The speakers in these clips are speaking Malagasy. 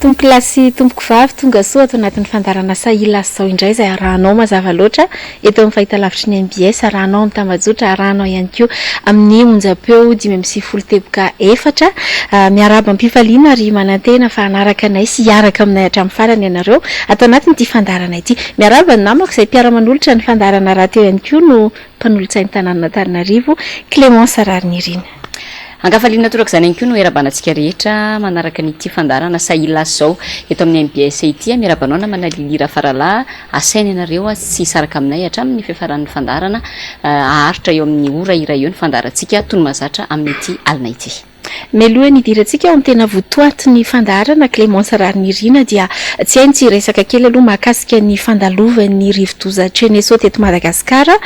Tompoko lasy tompoko vavy tonga soa ato anatin'ny fandarana Sahila zao indray izay arahanao mazava loatra eto amin'ny fahitalavitry ny MBS, arahanao amin'ny tambajotra, arahanao ihany koa amin'ny onjam-peo 5.4 miaraba am-pifaliana ary manantena fa hanaraka anay sy hiaraka aminay hatramin'ny farany ianareo ato anatin'ity fandarana ity. Miaraba ny namako izay mpiara-manolotra ny fandarana rahateo ihany koa no mpanolotsain'ny tanàn'Antananarivo Clémence Rarinirina. Ankafaliana toraka izany ihany koa no erabanantsika rehetra manaraka n'ity fandarana Sahila zao eto amin'ny MBS ity. Miarabanao namana Lilira Farala, asaina ianareo sy saraka aminay hatramin'ny fiafaran'ny fandarana aharitra eo amin'ny ora iray eo ny fandarantsika tony mazatra amin'ity alina ity. Melohan'ny idirantsika ao amin'ny tena votoaty ny fandarana Clémence Rarinirina dia tsy hainy tsy resaka kely aloha mahakasika ny fandalovan'ny rivo-doza Tseneso teto Madagasikara.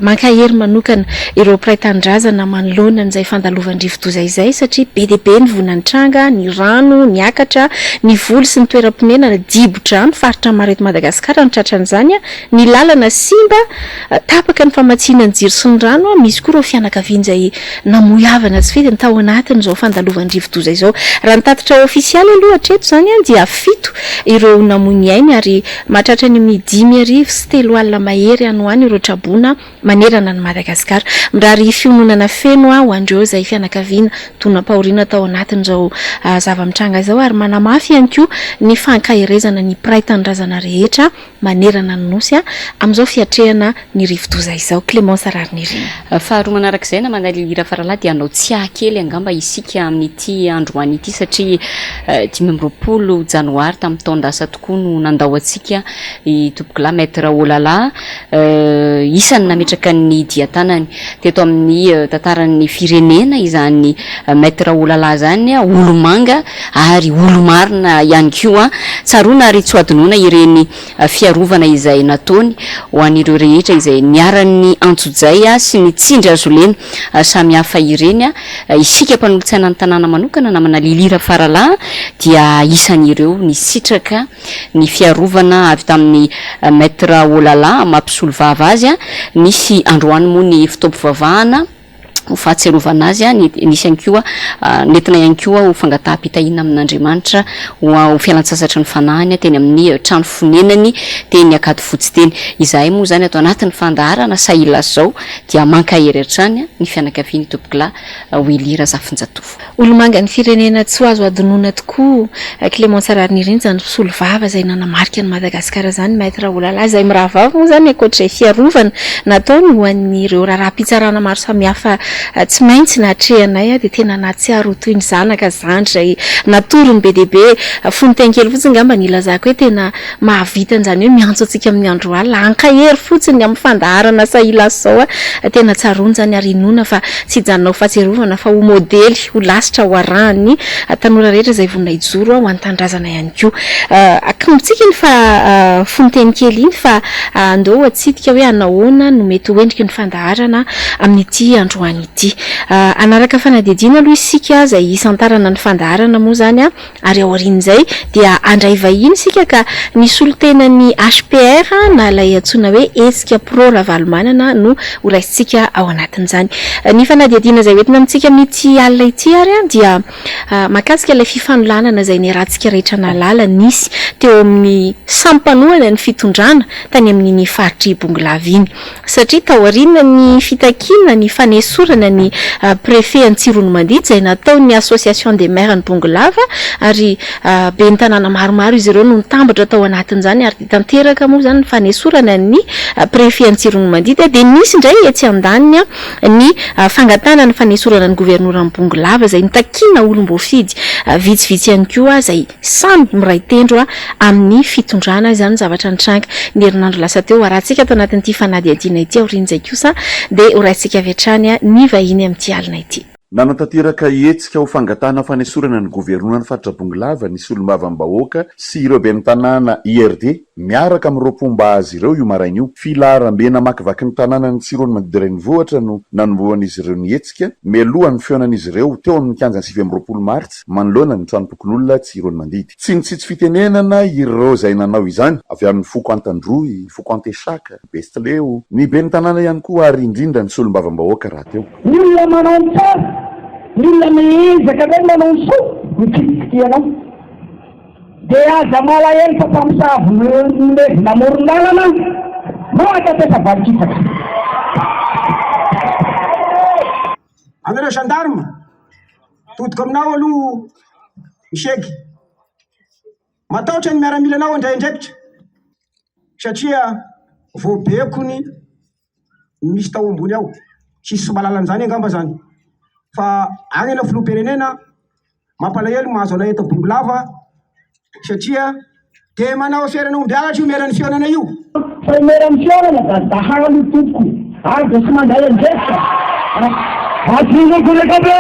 Mankahery manokana ireo mpiray tanindrazana manoloana an'izay fandalovan'ny rivo-doza izay satria be dia be ny vonan'ny tranga, ny rano, ny akatra, ny voly sy ny toeram-ponenana dibo-drano faritra maro eto Madagasikara ny tratran'izany. Ny lalana simba tapaka ny famatsiana ny jiro sy ny rano. Misy koa ireo fianakaviana izay namoiavana tsy fety ny tao anatin'izao fandalovan'ny rivo-doza izao. Raha ny tatitra ofisialy aloha hatreto izany dia 7 ireo namoy ainy ary mahatratra ny amin'ny 5,000 sy 3 alina mahery any ho any ireo trabona manerana ny Madagasikara. Mirary fiononana feno ho andreo izay fianakaviana tonam-pahoriana tao anatin'izao zava-mitranga izao ary manamafy ihany koa ny fankahirezana ny mpiray tanindrazana rehetra manerana ny nosy amin'izao fiatrehana ny rivo-doza izao. Clémence Rarinirina. Faharoa manarak'izay namana Lilira Farala dia anao tsy kely angamba isika amin'ity androany ity satria 20 janoary tamin'ny taon-dasa tokoa no nandao antsika i tompokolahy Maître Olala isany nametraka ny diatanany teto amin'ny tantaran'ny firenena izany Maître Olala zany olomanga ary olomarina ihany koa tsaroana ary tsy adinoana ireny fiarovana izay nataony ho an'ireo rehetra izay niaran'ny antsojay sy ny tsindry azolena samihafa ireny. Isika mpanolotsaina ny tanàna manokana namana Lilira Farala dia isan'ireo ny sitraka ny fiarovana avy tamin'ny Maître Olala mampisolo vava azy nisy androany moa ny fitaovam-pivavahana ho fahatsiarovana azy nisy ihany koa nentina ihany koa ho fangataham-pitahina amin'Andriamanitra ho fialan-tsasatra ny fanahiny teny amin'ny trano fonenany teny Akady fotsy teny. Izahay moa zany ato anatin'ny fandarana Sahila zao dia mankahery hatrany ny fianakaviany tompokolahy Lilira Zafinjatovo. Olomanga ny firenena tsy azo adinoana tokoa Clémence Rarinirina zany mpisolo vava izay nanamarika ny Madagasikara zany Maître Olala izay mirahavava moa zany ankoatr'izay fiarovana nataony ho an'ireo raharaha-pitsarana maro samihafa tsy maintsy natrehanay dia tena natsiaro toy ny zanaka zandry izay natorony be dia be fony tenkely fotsiny ngamba ny ilazako hoe tena mahavita an'izany hoe miantso antsika amin'ny andro alina ankahery fotsiny amin'ny fandarana Sahila zao tena tsarony zany ary inona fa tsy hijanona ho fahatsiarovana fa ho modely ho lasitra ho arahany tanora rehetra izay vonona hijoro ho an-tandrazana ihany koa. Akamotsika ny fa fony teny kely iny fa andeo atsidika hoe anahoana no mety ho endriky ny fandarana amin'ity androany ity. Anaraka fanadidina aloha isika izay isantarana ny fandarana moa zany ary aorian'izay dia andray vahiny isika ka nisy olo-tenany HPR na ilay antsoina hoe Hetsika Pro Ravalomanana no horaisintsika ao anatin'izany. Ny fanadidina izay hoentina amintsika amin'ity alina ity ary dia mahakasika ilay fifanolanana izay niarantsika rehetra nalala nisy teo amin'ny sampanoana ny fitondrana tany amin'ny faritry Bongolava iny satria taoriana ny fitakiana ny fanesorana ny préfet Antsirony Mandity izay nataony association des maires ny Bongolava ary be ny tanàna maromaro izy ireo no nitambatra tao anatin'izany ary tanteraka moa zany ny fanesorana ny préfet Antsirony Mandity dia nisy indray etsy andaniny ny fangatana ny fanesorana ny gouverneur ny Bongolava izay nitakiana olom-boafidy vitsivitsy ihany koa izay samy miray tendro amin'ny fitondrana izany zavatra nitranga ny herinandro lasa teo arahantsika ato anatin'ity fanadihadiana ity aorian'izay kosa dia horaintsika avy hatrany ny vahiny amin'ity alina ity. Nanantanteraka hetsika ho fangatana fanesorana ny governoran'ny faritra Bongolava nisy olom-bavam-bahoaka sy ireo ben'ny tanàna IRD miaraka amin'ny roapomba azy ireo io maraina io. Filaharam-be namakivaky ny tanàna ny Tsirony Mandidira ny vohatra no nanombohan'izy ireo ny hetsika mialohan'ny feonan'izy ireo teo amin'ny kianjan'ny 9 Martsa manoloana ny trano tokon'olona Tsirony Mandidy. Tsy nitsitsy fitenenana ireo izay nanao izany avy amin'ny Foko Antandroy, Foko Antesaka, Bestleo, ny ben'ny tanàna ihany koa ary indrindra ny solom-bavam-bahoaka raha teo. Nila mehezaka zay manao ny soa mikitikianao de aza malahelo fa mpamosavy namoron-dalana mahatatesa valikitaka anareo gendarme todiko aminao aloha miseky matahotra ny miaramila anao indraindraikitra satria voabekony misy tao ambony ao tsisy sy malalan'izany angamba zany fa agny na filoham-pirenena mampalahelo mahazo anay eto Bongolava satria de manao aferana ombialatra io miarany fionana io fa miarany fionana da hagno tompoko ary de sy manday andraikitra atinokolabe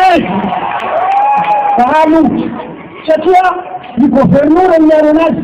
hano satria ny gouvernoura miarana azy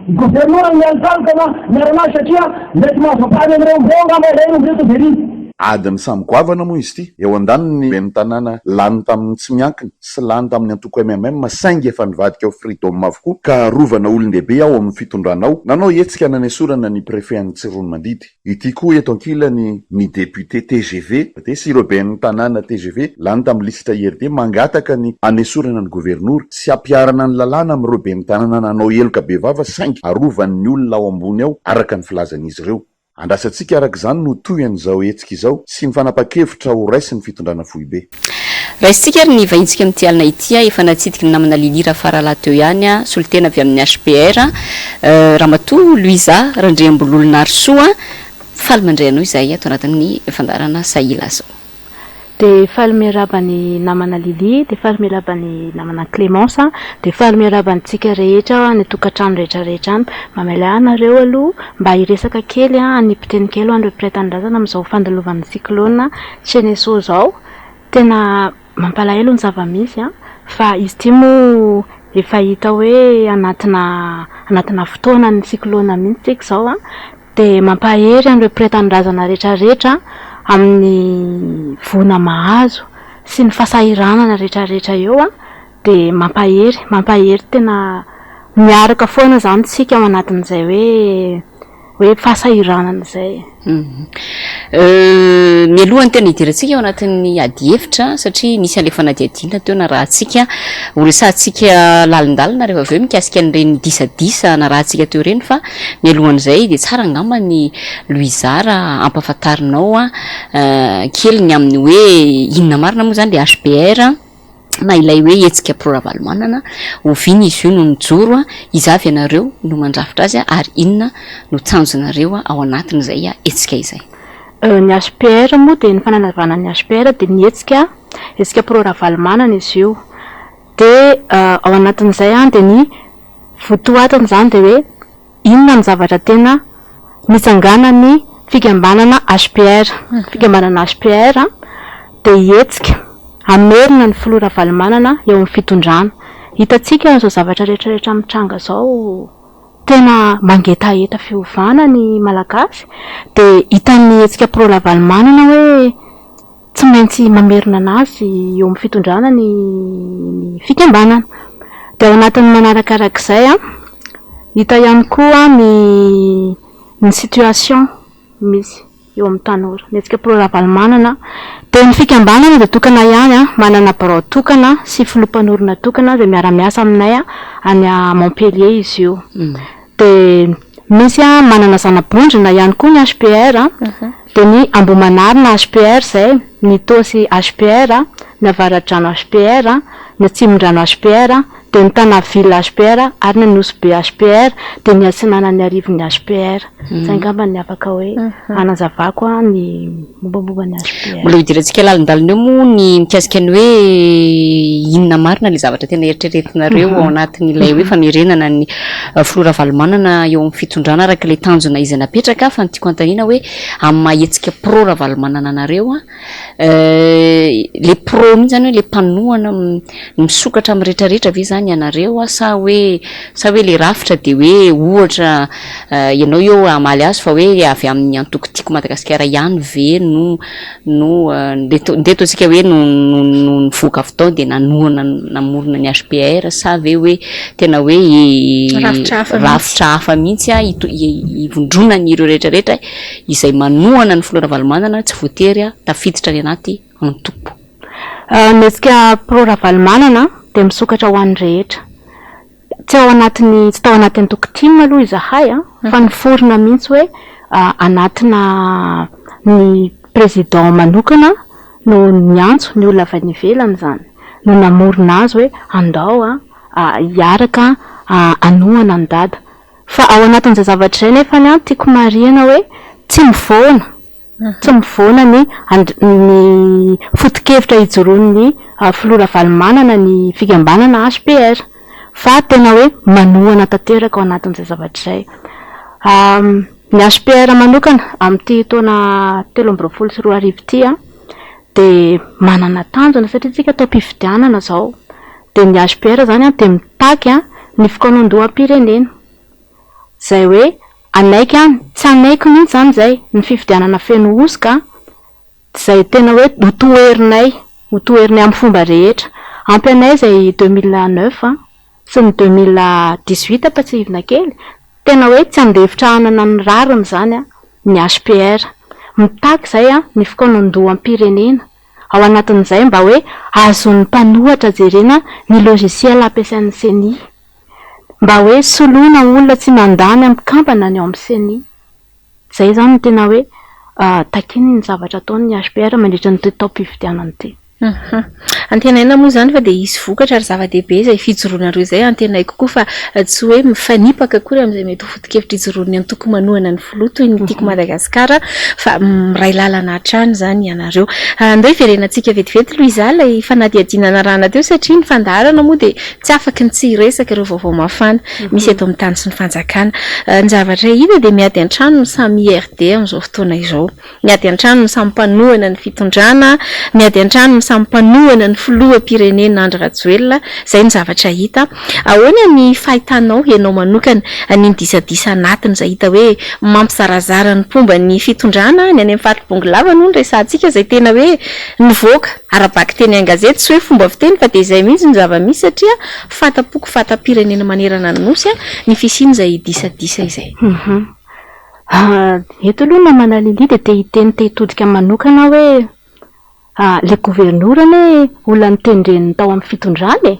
ny gouvernoura mianikaloka miarana azy satria mety mahafapany amreo mbongamba reno mreto veriny adiny samygoavana moa izy ity eo andaniny beny tanàna lany tamin'ny tsy miankiny sy lany tamin'ny antoko MMM saingy efa nivadika ao freedom avokoa ka rovana olon-dehibe ao amin'ny fitondranao nanao etsika nanesorana ny préfet any Tsirono Mandidy ity koa eto ankilany ny député TGV de sy ireo ben'ny tanàna TGV lany tamin'ny lisitra IRD mangataka ny anesorana ny gouverneur sy ampiarana ny lalàna amin'ireo ben'ny tanàna nanao eloka be vava saingy arovan'ny olona ao ambony ao araka ny filazan'izy ireo andrasantsika araka izany no toy an'izao etsika izao sy ny fanapa-kevitra ho raisy ny fitondrana foibe raisitsika ary ny vahintsika amin'ity alina ity efa natsidiky ny namana lilira faralahy teo ihany solitena avy amin'ny HPR Ramatoa Luiza Randriambololona Arsoa faly mandray anao izay ato anatin'ny fandarana Sahila zao de faly miarabany namana Lili de faly miarabany namana Clémence de faly miarabantsika rehetra ny tokantrano rehetrarehetra any mamela anareo aloha mba hiresaka kely ny piteny kely andro mpiray-tanindrazana amin'izao fandalovan'ny cyclone Tseneso zao tena mampalahelo ny zava-misy fa izy ty moa efa hita hoe anatina fotoana ny cyclone mihitsy tsika zao de mampahery andro mpiray-tanindrazana rehetrarehetra amin'ny vona mahazo sy ny fasahiranana rehetrarehetra eo de mampahery tena miaraka foana zany tsika ao anatin'izay hoe fasahiranana zay mialohany tena hidirantsika ao anatin'ny ady hevitra satria nisy alefana diadina teo na raha tsika horesantsika lalindalina rehefa aveo mikasika an'ireny disadisa na raha tsika teo reny fa mialohan'izay de tsara angamba ny Luizara ampafantarinao kely ny amin'ny hoe inona marina moa zany le HPR na ilay hoe etsika proravalymanana oviny izy io no nijoro izavy ianareo no mandrafitra azy ary inona no tsanjonareo ao anatin'izay etsika izay ny HPR moa de ny fananavana ny HPR de ny etsika proravalymanana izy io de ao anatin'izay de ny votoatany zany de hoe inona ny zavatra tena mitsangana ny fikambanana HPR fikambanana HPR de etsika amerina ny filoravalymanana eo amin'ny fitondrana hitatsika zao zavatra rehetrarehetra mitranga zao tena mangetaheta fiovana ny malagasy de hitan'ny etsika proravalymanana hoe tsy maintsy mamerina anazy eo amin'ny fitondrana ny fikambanana de ao anatin'ny manarakarak'izay hita ihany koa ny situation misy eo amin'ny tanora ny etsika proravalymanana de ny fikambanana de tokana ihany manana birao tokana sy filompanorona tokana de miara-miasa aminay any Montpellier izy io de misy manana zanabondrina ihany koa ny HPR de ny Ambomanarina HPR zay ny Tosy HPR ny Avaradrano HPR ny Atsimondrano HPR de ny Tanavila HPR ary ny Nosy HPR de ny Atsinanany Arivony HPR zay ngamba ny afaka hoe anazavako ny mombamomba ny HPR mbola hidirantsika lalindalina eo moa ny mikasika ny hoe inona marina le zavatra tena eritreretinareo ao anatin'ilay hoe famerenana ny filoravalymanana eo amin'ny fitondrana araka le tanjona izy napetraka fa ny tiako antaniana hoe amin'ny mahetsika proravalymanana anareo le pro mihitsy zany hoe le mpanohana misokatra amin'ny rehetrarehetra ve zany ianareo sa hoe le rafitra de hoe ohatra ianao eo amaly azy fa hoe avy amin'ny antokotiko Madagasikara ihany ve no ndeto antsika hoe no nivoaka avy tao de nanohana namorona ny HPR sa ve hoe tena hoe rafitra hafa mihitsy ivondrona ny ireo rehetrarehetra izay manohana ny filoravalymanana tsy voatery tafiditra ny anaty antoko ny etsika proravalymanana de misokatra ho an'ny rehetra tsy ao anatin'ny tsy tao anatin'ny tokitima aloha izahay fa niforona mihitsy hoe anatina ny président manokana no niantso ny olona avy any ivelany zany no namorona azy hoe andao hiaraka anohana ny dada fa ao anatin'izay zavatra izay nefa ny tiako marihana hoe tsy mivoana ny foto-kevitra hijoroan'ny filora valimanana ny fikambanana HPR fa tena hoe manohana tanteraka ao anatin'izay zavatra izay. Ny HPR manokana amin'ity taona 2024 ity de manana tanjona satria tsika atao mpifidianana zao de ny HPR zany de mitaky ny fikaonan-doham-pirenena zay hoe anaiky tsy anaiky mihitsy zany zay ny fifidianana feno osika zay tena hoe hotoherinay amin'ny fomba rehetra ampy anay zay 2009 sy ny 2018 apatsihivina kely tena hoe tsy andefitra anana ny rariny zany ny HPR mitaky zay ny fikaonan-doham-pirenena ao anatin'izay mba hoe azon'ny mpanohatra jerena ny logiciel ampiasain'ny CENI mba hoe soloina olona tsy mandany amin'ny kampana ny ao amin'ny CENI zay zany no tena hoe takiny ny zavatra ataony HPR mandritra ny tao-pifidianana ity. Antenaina moa zany fa de isy vokatra ary zava-dehibe izay fijoroanareo izay antenay kokoa fa tsy hoe mifanipaka akory amin'izay mety ho foto-kevitra hijoroany antoko manohana ny filoha toy ny tiako Madagasikara fa miray lalana hatrany zany ianareo. Andao hiverenantsika vetivety Louisa ilay fanadihadianana rana teo satria ny fandaharana moa de tsy afaka ny tsy resaka ireo vaovao mafana misy eto amin'ny tany sy ny fanjakana. Ny zavatra hita de miady an-trano ny samy IRD amin'izao fotoana izao. Miady an-trano ny samy mpanohana ny fitondrana, miady an-trano ny samy mpanohana ny filoham-pirenena Andry Rajoelina, zay ny zavatra hita. Ahoana ny fahitanao ianao manokana ny disadisa anatiny izay hita hoe mampizarazara ny fomba ny fitondrana ny any amin'ny fato-Bongolava no resantsika izay tena hoe nivoaka arabaky teny an-gazety tsy hoe fomba fiteny fa de izay mihitsy ny zava-misy satria fatapoko fatam-pirenena manerana ny nosy ny fisiany izay disadisa izay. Eto aloha namana lili de hiteny hitodika manokana hoe le gouverneur olona nitendreniny tao amin'ny fitondrany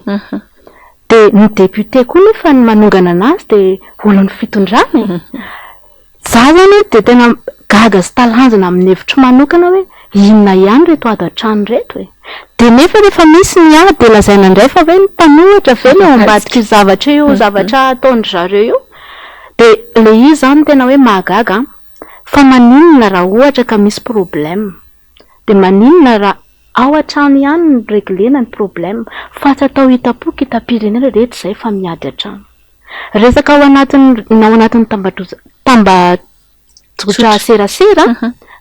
de ny député koa nefa ny manongana anazy de olona fitondrany za zany de tena gaga sy talanjona amin'ny hevitro manokana hoe inona ihany reto ady an-trano reto de nefa rehefa misy ny ady de lazaina indray fa hoe ny mpanohatra ve ny ao ambadika zavatra io zavatra ataondry zareo io de le izy zany tena hoe mahagaga fa maninona raha ohatra ka misy problème de maninona raha ao an-trano ihany ny reglena ny problème fa tsy atao hitapoka hitam-pirenena rehetra izay fa miady an-trano resaka ao anatin'ny tambajotra serasera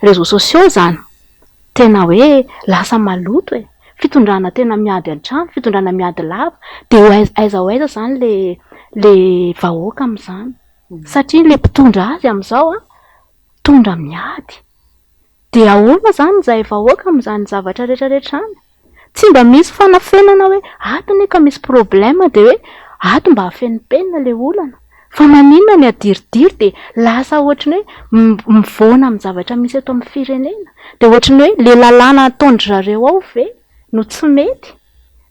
réseaux sociaux zany tena hoe lasa maloto fitondrana tena miady an-trano fitondrana miady lava de aiza ho aiza zany le vahoaka amin'izany satria le mpitondra azy amin'izao tondra miady de ahoana zany zay vahoaka amin'izany zavatra rehetrarehetra any tsy mba misy fanafenana hoe ato ne ka misy problème de hoe ato mba hafenimpenina le olana fa maninona ny adiridiry de lasa ohatrany hoe mivoana amin'ny zavatra misy eto amin'ny firenena de ohatrany hoe le lalàna ataondry zareo ao ve no tsy mety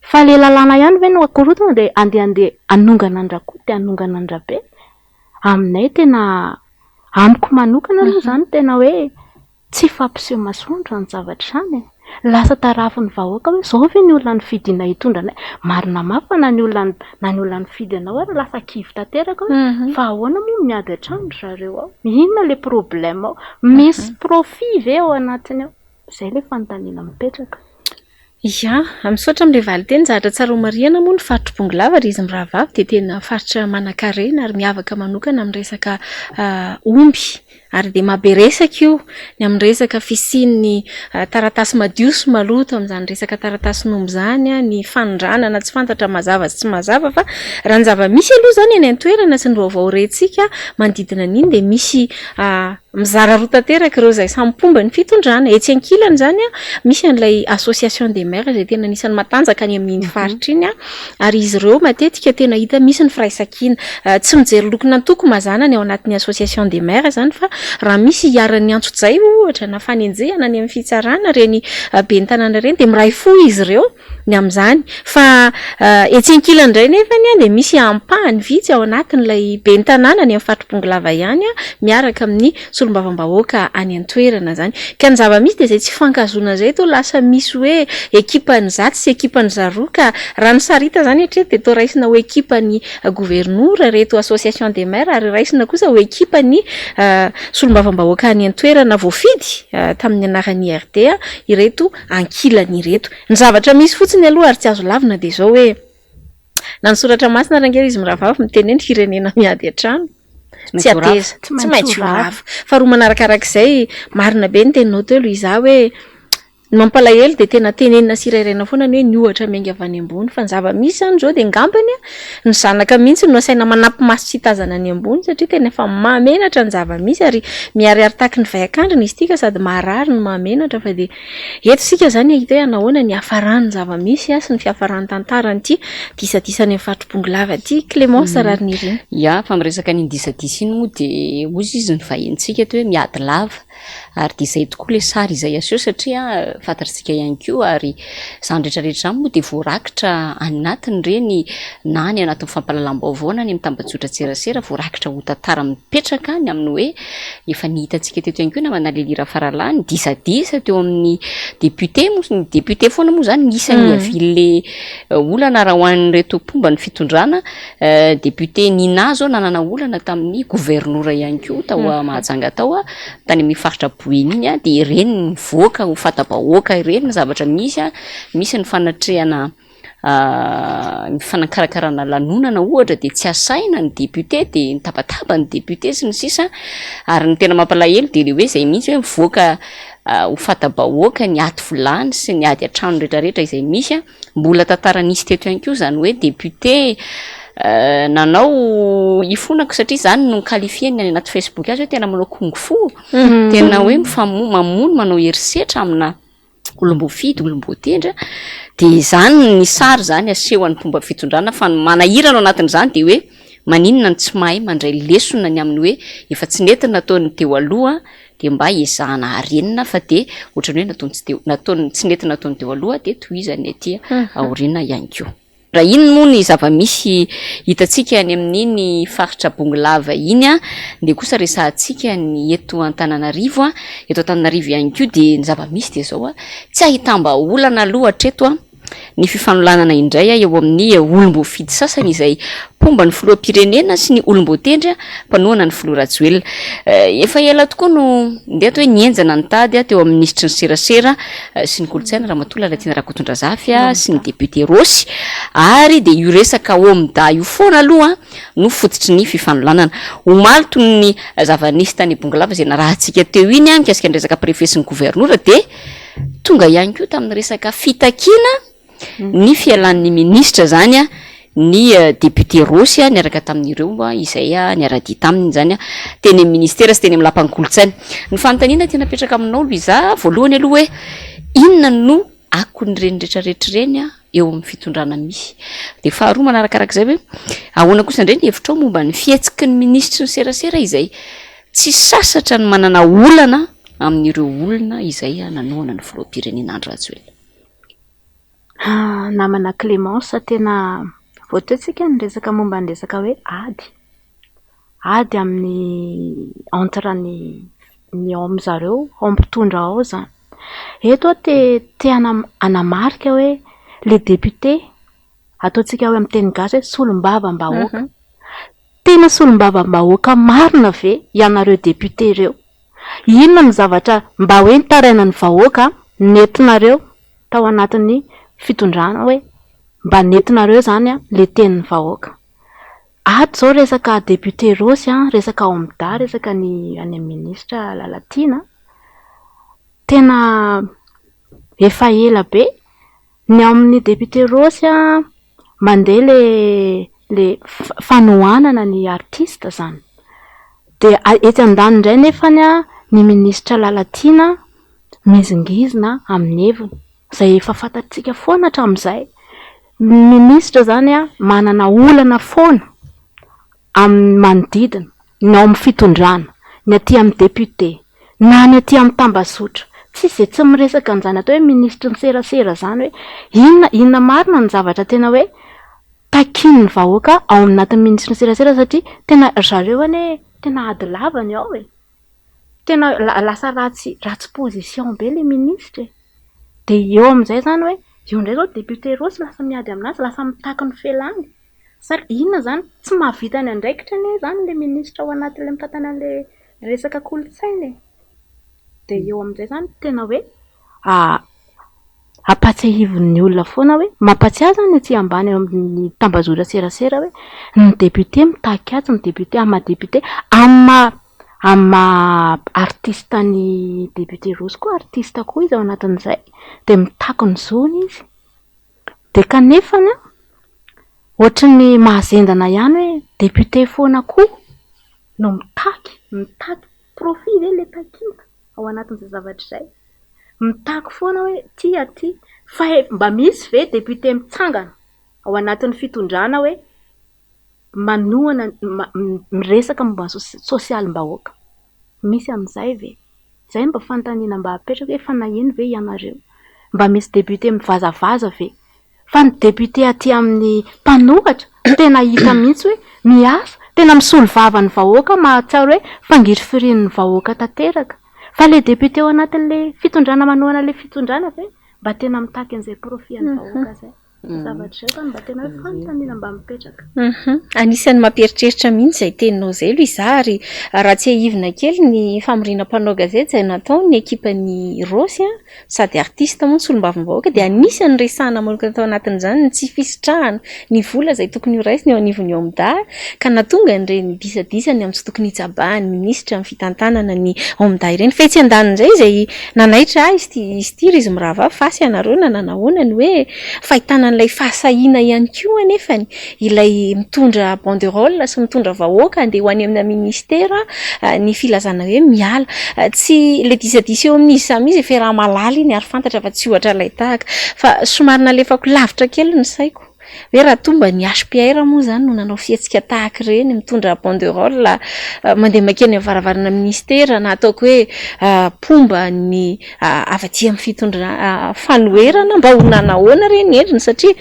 fa le lalàna ihany ve no akorotana de andeha anongana andrakoa de anongana andrabe aminay tena amiko manokana aloha zany tena hoe tsy fampiseho masoandro ny zavatra any lasa tarafin'ny vahoaka hoe zao ve ny olona ny fidina hitondranay marina mafy na ny olona ny fidy anao ary lasa kivy tanteraka fa ahoana moa miady an-trano zareo ao inona le problème ao misy profit ve ao anatiny ao zay le fanontaniana mipetraka. Ya, misaotra amin'ilay valy teny zahatra tsara mariana moa ny faritra Bongolava ary izy mirahavavy de tena faritra manan-karena ary miavaka manokana amin'ny resaka omby ary de maberesaka io ny amin'ny resaka fisian'ny taratasy madio sy maloto amin'izany resaka taratasy nomby zany ny fanondranana tsy fantatra mazava sy tsy mazava fa raha ny zava-misy aloha zany any an-toerana sy ny vaovao rentsika manodidina an'iny de misy mizara roa tanteraka ireo izay samy pomba ny fitondrana etsy ankilany zany misy an'ilay association des maires izay tena anisan'ny matanjaka any amin'iny faritra iny ary izy ireo matetika tena hita misy ny firaisankina tsy mijery lokona antoko mazana ny ao anatin'ny association des maires zany fa raha misy hiarany antso-jay ohatra na fanenjehana ny amin'ny fitsarana reny ben'ny tanàna reny de miray fo izy ireo ny amin'izany fa etsenkilany indray nefany a de misy ampahany vitsy ao anatin'ilay ben'ny tanàna ny amin'ny fatropongalava ihany a miaraka amin'ny solombavam-bahoaka any an-toerana zany ka ny zava-misy de zay tsy fankazona zay to lasa misy hoe ekipany zaty sy ekipany zaroka raha ny sarita zany hatreto de to raisina ho ekipany gouvernora reto association des maires ary raisina kosa ho ekipany solombavam-bahoaka any an-toerana voafidy tamin'ny anaran'ny IRD ireto ankilany ireto ny zavatra misy fotsiny aloha ary tsy azo lavina de zao hoe na ny soratra masina rangely izy miravavy miteneny firenena miady an-trano tsy ateza tsy maintsy rava fa roa manarakarak'izay marina be ny teninao teo Louisa hoe mampalahelo de tena tenenina sirairaina foana ny hoe ny ohatra miainga avy any ambony fa ny zava-misy zany zao de ngambany ny zanaka mihitsy no asaina manampy maso tsy tazana any ambony satria tena efa mahamenatra ny zava-misy ary miariary taky ny vaiakandrina izy tika sady maharary ny mahamenatra fa de eto sika zany ahita hoe anahoana ny hafarany zava-misy sy ny fiafarany tantarany ity disadisany amin'ny fatropongalava ty Clémence Rariniry ya fa miresaka ny disadisa iny moa de ozy izy ny vahentsika to hoe miady lava ary de izay tokoa le sary izay aseho satria fantatsika ihany koa ary zany rehetrarehetra zany moa de voarakitra anatiny reny na ny anatin'ny fampalalam-baovao na ny amin'ny tambajotra tserasera voarakitra ho tantara mipetraka ny amin'ny hoe efa nihitantsika teto ihany koa na manalelira faralany disadisa teo amin'ny député ny député foana moa zany isany aville olana raha ho an'reto mpomba ny fitondrana député Nina zao nanana olana tamin'ny gouvernora ihany koa tao Mahajanga tao tany amin'ny faritra Boeny iny de ireny mivoaka ho fatabahoaka ireny ny zavatra misy ny fanatrehana ny fanakarakarana lanonana ohatra de tsy asaina ny député de ny tabataba ny député sy ny sisa ary ny tena mampalahelo de le hoe zay mihitsy hoe mivoaka ho fatabahoaka ny aty volany sy ny ady an-trano rehetrarehetra izay misy mbola tantara nisy teto ihany koa zany hoe député nanao ifonako satria zany no qualifieny any anaty Facebook azy hoe tena manao kungfu tena hoe mamono manao herisetra amina olombofidy olombotendra de zany ny sary zany aseho an'ny mpomba fitondrana fa manahirana ao anatin'izany de hoe maninona ny tsy mahay mandray lesona ny amin'ny hoe efa tsy nety nataony teo aloha de mba ezahana arenina fa de ohatrany hoe nataony tsy nety nataony teo aloha de tohizany aty aoriana ihany koa raha iny moa ny zava-misy hitatsika any amin'iny faritra Bongolava iny de kosa resahantsika ny eto Antananarivo eto Antananarivo ihany koa de ny zava-misy de zao tsy ahitamba olana aloha hatreto ny fifanolanana indray eo amin'ny olombofidy sasany izay pomba ny filoham-pirenena sy ny olombotendra mpanohana ny filoha Rajoelina efa ela tokoa no ndeto hoe nienjana ny tady teo amin'ny ministry ny serasera sy ny kolotsaina Ramatoa Latiana Rakotondrazafy sy ny député Rosy ary de io resaka omda io foana aloha no fototry ny fifanolanana omaly toy ny zava-nisy tany Bongolava zay narahantsika teo iny mikasika ny resaka préfet sy ny gouvernora de tonga ihany koa tamin'ny resaka fitakina ny fialan'ny ministra zany ny député Rosy niaraka tamin'ireo izay niara-dia taminy zany teny amin'ny ministera sy teny amin'ny lapan'ny kolotsaina ny fanontaniana tena petraka aminao Louisa voalohany aloha hoe inona no akon'ireny rehetrarehetra ireny eo amin'ny fitondrana misy de faharoa manarakarak'izay hoe ahoana kosa indray ny hevitrao momba ny fihetsiky ny ministra ny serasera izay tsy sasatra ny manana olana amin'ireo olona izay nanohana ny filoham-pirenena Andry Rajoelina namana Clémence tena voatoantsika ny resaka momba ny resaka hoe ady amin'ny entre ny ao amin'zareo ao mpitondra ao zany eto te anamarika hoe le député ataontsika hoe amin'ny teny gasy hoe solombavam-bahoaka tena solombavam-bahoaka marina ve ianareo député ireo inona ny zavatra mba hoe nitaraina ny vahoaka nentinareo tao anatin'ny fitondrana hoe mba nentinareo zany le tenin'ny vahoaka ato zao resaka député Rosy resaka omda resaka ny any ministra Lalatina tena efa ela be ny amin'ny député Rosy mandeha le fanohanana ny artiste zany de etsy andany indray nefany ny ministra Lalatina mizingizina amin'ny heviny zay efa fantatsika foana hatramin'izay ministra zany manana olana foana amin'ny manodidina ny ao amin'ny fitondrana ny aty amin'ny député na ny aty amin'ny tambazotra tsy izay tsy miresaka an'izany atao hoe ministry ny serasera zany hoe inona marina ny zavatra tena hoe takiny ny vahoaka ao anatin'ny ministry ny serasera satria tena zareo any tena ady lavany ao tena lasa ratsy position be le ministre de eo amin'izay zany hoe io ndray zao député rosy lasa miady aminazy lasa mitaky ny felany sary inona zany tsy mahavita ny andraikitra ne zany le ministra ao anatin'le mitantana an'le resaka kolotsaina de eo amin'izay zany tena hoe apatsahivon'ny olona foana hoe mampatsiahy zany aty ambany eo amin'ny tambazora serasera hoe ny député mitaky azy ny député ama député ama artista ny député rosy koa artista koa izy ao anatin'izay de mitaky ny zony izy de kanefany ohatry ny mahazendana ihany hoe député foana koa no mitaky profit ve le takina ao anatin'izay zavatra izay mitaky foana hoe ty fa mba misy ve député mitsangana ao anatin'ny fitondrana hoe manohana miresaka momba sosialim-bahoaka misy amin'izay ve zay mba fanontaniana mba apetraka hoe fa nahino ve ianareo mba misy député mivazavaza ve fa ny député aty amin'ny mpanohatra tena hita mihitsy hoe miasa tena misolo vava ny vahoaka mahatsiaro hoe fangiry firin'ny vahoaka tanteraka fa le député ao anatin'le fitondrana manohana le fitondrana ve mba tena mitaky an'izay profit ny vahoaka zay zavatra zay mba tena hoe fanontaniana mba mipetraka anisan'ny mampieritreritra mihitsy zay teninao zay Loizary raha tsy ahivina kely ny famorina mpanao gazety izay natao ny ekipan'ny Rosy sady artista moa ny solombavam-bahoaka dia anisan'ny resahana manokana tao anatin'izany ny tsy fisitrahana ny vola izay tokony ho raisiny eo anivony eo amin'ny ka natonga ireny disadisany amin'ny tsy tokony hitsabahan'ny ministra amin'ny fitantanana ny ao amin'ny ireny fetsy andanin'izay izay nanaitra izy ity izy mirava fasy ianareo na nanahonany hoe fahitana ilay fahasahiana ihany koa anefany ilay mitondra banderole sy mitondra vahoaka andeha ho any amin'ny ministera ny filazana hoe miala tsy le disadisy eo amin'izy samy izy efa raha malala iny ary fantatra fa tsy ohatra ilay tahaka fa somary nalefako lavitra kely ny saiko hoe raha tomba ny HPR moa zany no nanao fietsika tahaka ireny mitondra banderole mandeha makeny avaravarana ministera na ataoko hoe pomba ny afaty amin'ny fitondra fanoherana mba ho nanahoana reny endriny satria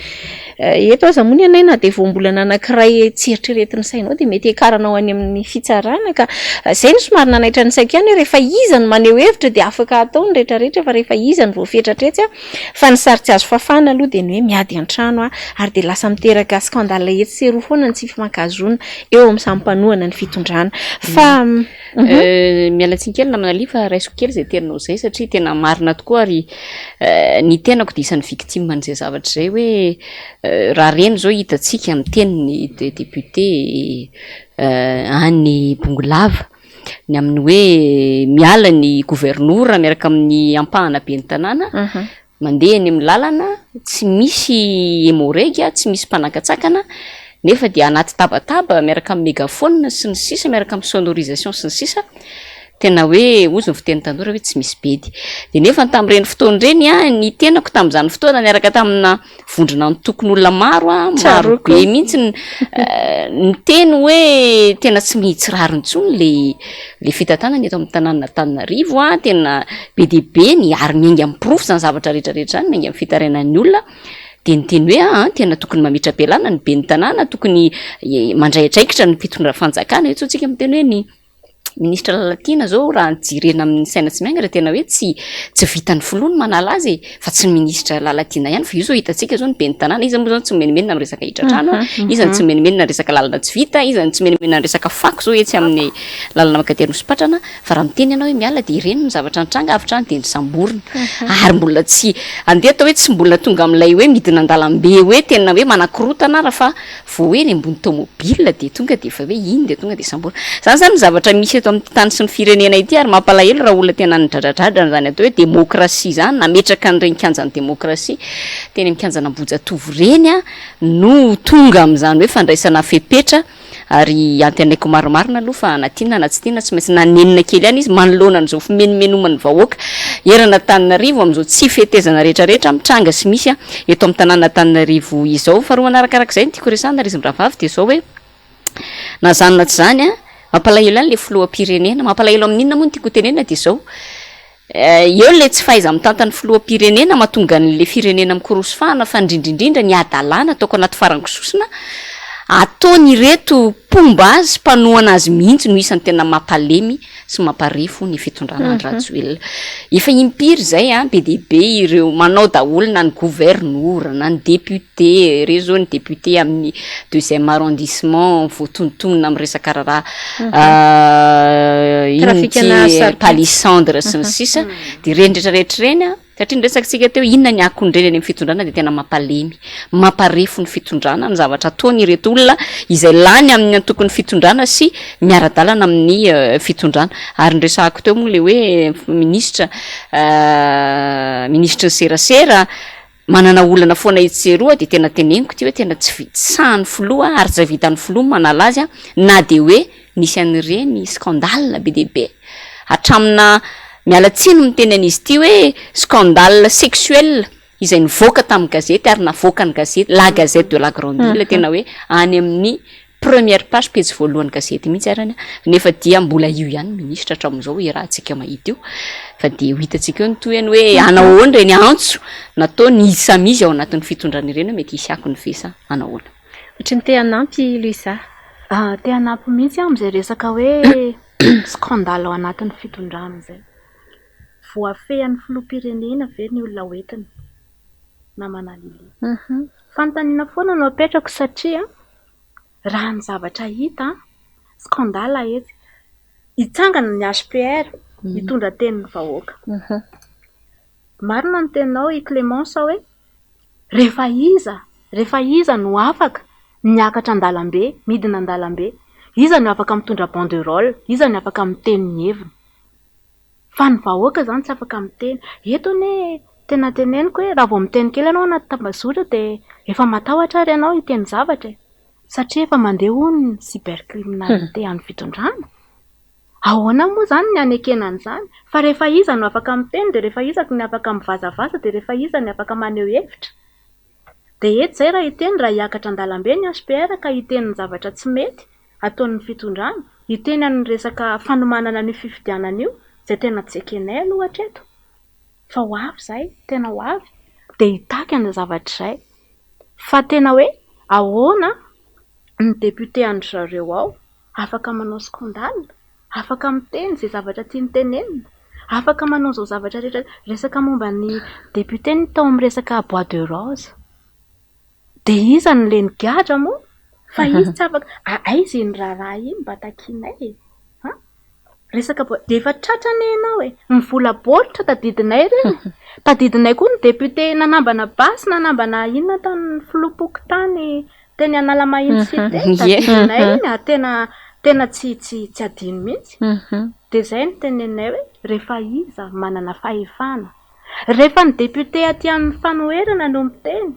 eto aza moa ny anaina de voambolana anankiray tsy eritreretin'ny sainao de mety ekaranao any amin'ny fitsarana ka zay ny somary nanaitra ny saiko ihany hoe rehefa iza ny maneho hevitra de afaka atao ny rehetrarehetra fa rehefa iza ny voafetratretsy fa ny sary tsy azo fafana aloha de ny hoe miady an-trano ary de lasa miteraka skandala etsy seroa foana ny tsy fifankahazona eo amin'ny sampanohana ny fitondrana fa mialatsikely namana lifa raisiko kely zay terinao zay satria tena marina tokoa ary ny tenako de isan'ny victime an'izay zavatra zay hoe raha reny zao hitatsika amin'ny teniny de député any Bongolava ny amin'ny hoe miala ny gouvernora miaraka amin'ny ampahana be ny tanàna mandeha ny amin'ny lalana tsy misy hémorragie tsy misy mpanakatsakana nefa dia anaty tabataba miaraka amin'ny mégaphone sy ny sisa miaraka amin'ny sonorisation sy ny sisa tena hoe ozy ny fiteny tanora hoe tsy misy bedy de nefa tamin'ireny fotoana ireny ny tenako tamin'izany fotoana niaraka tamina vondrona ny tokony olona maro be mihitsy ny teny hoe tena tsy mihitsy raro intsony le fitantanana eto amin'ny tanàna Antananarivo tena be dia be ny ary miainga amin'ny profo zany zavatra rehetrarehetra zany miainga amin'ny fitarenan'ny olona de ny teny hoe tena tokony mamitra-pialana ny be ny tanàna tokony mandraitraikitra ny mpitondra fanjakana hoe tsontsika amin'ny teny hoe ny ministra Lalatina zao raha nijirena amin'ny saina tsy mianga raha tena hoe tsy vitany filoha manala azy fa tsy ministra Lalatina ihany fa io zao hitatsika zao ny be ny tanàna izy moa zao tsy menimenina amin'ny resaka hitratrano izy tsy menimenina resaka lalana tsy vita izy tsy menimenina resaka fako zao etsy amin'ny lalana makaterina Osipatrana fa raha miteny ianao hoe miala de ireny ny zavatra nitranga avitra any de ny samborina ary mbola tsy andeha atao hoe tsy mbola tonga amin'ilay hoe midina an-dalambe hoe tena hoe manakorotana raha fa vo hoe ny ambony tomobile de tonga de efa hoe iny de tonga de samborina zany zavatra misy eto amin'ny tany sy ny firenena ity ary mampalahelo raha olona tena nidradradradrana zany atao hoe demokrasia zany nametraka an'ireny kianjan'ny demokrasia teny amin'ny kianjana Ambojatovo reny no tonga amin'izany hoe fandraisana fepetra ary antanaiko maromarina aloha fa natinana na tsy tiana tsy maintsy nanenina kely ihany izy manoloana an'izao fimenomenomany vahoaka erana Antananarivo amin'izao tsy fetezana rehetrarehetra mitranga sy misy eto amin'ny tanàna Antananarivo izao faharoa manarakarak'izay ny tiako resahana ry izy mirahavavy de zao hoe nazanona tsy zany mampalahelo any le filoham-pirenena, mampalahelo amin'inona moa no tiako tenena dia zao eo le tsy fahaiza mitantany filoham-pirenena mahatonga n'le firenena mikorosofahana fa indrindrindrindra ny adalàna ataoko anaty farankisosona ataony reto pomba azy mpanohana azy mihitsy no isan'ny tena mampalemy sy mamparefo ny fitondrana Rajoelina. Efa impiry zay be dehibe ireo manao daholo na ny gouverneur na ny député, ireo zao ny député amin'ny 2e arrondissement voatontonona amin'ny resaka raha palissandre sy ny sisa de reny rehetrarehetra reny satria nyresaksika teo inona ny akondreny any amin'ny fitondrana de tena mampalemy mamparefo ny fitondrana ny zavatra ataony ireto olona izay lany amin'ny antokony fitondrana sy miara-dalana amin'ny fitondrana. Ary nyresahako teo moa le hoe ministra ny serasera manana olana foana itseroa de tena teneniko ty hoe tena tsy vitsahan'ny filoha ary tsy vitan'ny filoha manala azy na de hoe nisy an'ireny scandale be dehibe hatramina mialatsiny miteny an'izy ty hoe scandale sexuel izay nivoaka tamin'ny gazety ary navoaka ny gazety la gazette de la grande ville tena hoe any amin'ny première page pejy voalohan'ny gazety mihitsy arany nefa dia mbola io ihany ministra hatramin'izao rahantsika mahita io fa de ho hitantsika eo ny toyany hoe anahoana reny antso natao ny isamizy ao anatin'ny fitondrana ireny mety hisy ako ny vesa anahoana ohatry ny te hanampy Luisa te hanampy mihitsy am'izay resaka hoe scandale ao anatin'ny fitondrana zay voafehan'ny filoham-pirenena ve ny olona hoentiny na manalili fanontaniana foana no apetrako satria raha ny zavatra hita scandale etsy hitsangana ny HPR hitondra tenin'ny vahoaka marina ny teninao i Clémence hoe rehefa iza no afaka miakatra an-dalambe midina an-dalambe iza no afaka mitondra banderole iza no afaka miteny ny heviny fa ny vahoaka zany tsy afaka miteny eto ne tena teneniko hoe raha vao miteny kely ianao anaty tambazotra de efa matahotra ary ianao hiteny zavatra satria efa mandeha ny cybercriminalité amin'ny fitondrana ahoana moa zany ny anekena an'izany fa rehefa iza no afaka miteny de rehefa izako ny afaka mivazavaza de rehefa iza ny afaka maneho hevitra de eto zay raha hiteny raha hiakatra an-dalambe ny HPR ka hiteny ny zavatra tsy mety ataon'ny fitondrana hiteny amin'ny resaka fanomanana ny fifidianana io zay tena tsy ekenay aloha hatreto fa ho avy zay tena ho avy de hitaky ny zavatra zay fa tena hoe ahoana ny député andry zareo ao afaka manao scandale afaka miteny zay zavatra tiany tenenina afaka manao zao zavatra rehetra resaka momba ny député ny tao amin'ny resaka bois de rose de iza ny leny gadra moa fa izy tsy afaka aizy ny raharaha iny mba takinay resaka de efa tratrany ianao mivola baolitra tadidinay reny tadidinay koa ny député nanambana basy nanambana inona tamin'ny filopoko tany teny anala mahitsy fiteny tadidinay iny tena tsy adino mihitsy de zay ny tenenay hoe rehefa iza manana fahefana rehefa ny député aty amin'ny fanoherana no miteny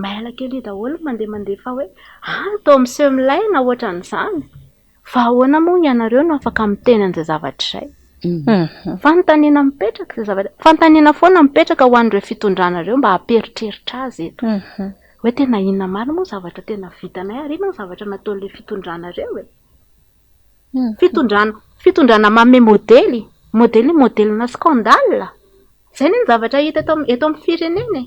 maila kely daholo mandeha fa hoe tao miseho milaina ohatran'izany fa ahoana moa ianareo no afaka miteny an'izay zavatra zay fanontaniana mipetraka zay zavatra fanontaniana foana mipetraka ho an'ireo fitondranareo mba hamperitreritra azy eto hoe tena inona marina moa zavatra tena vitanay ary inona zavatra nataon'le fitondranareo fitondrana manome modelina scandale zay ny zavatra hita eto amin'ny firenena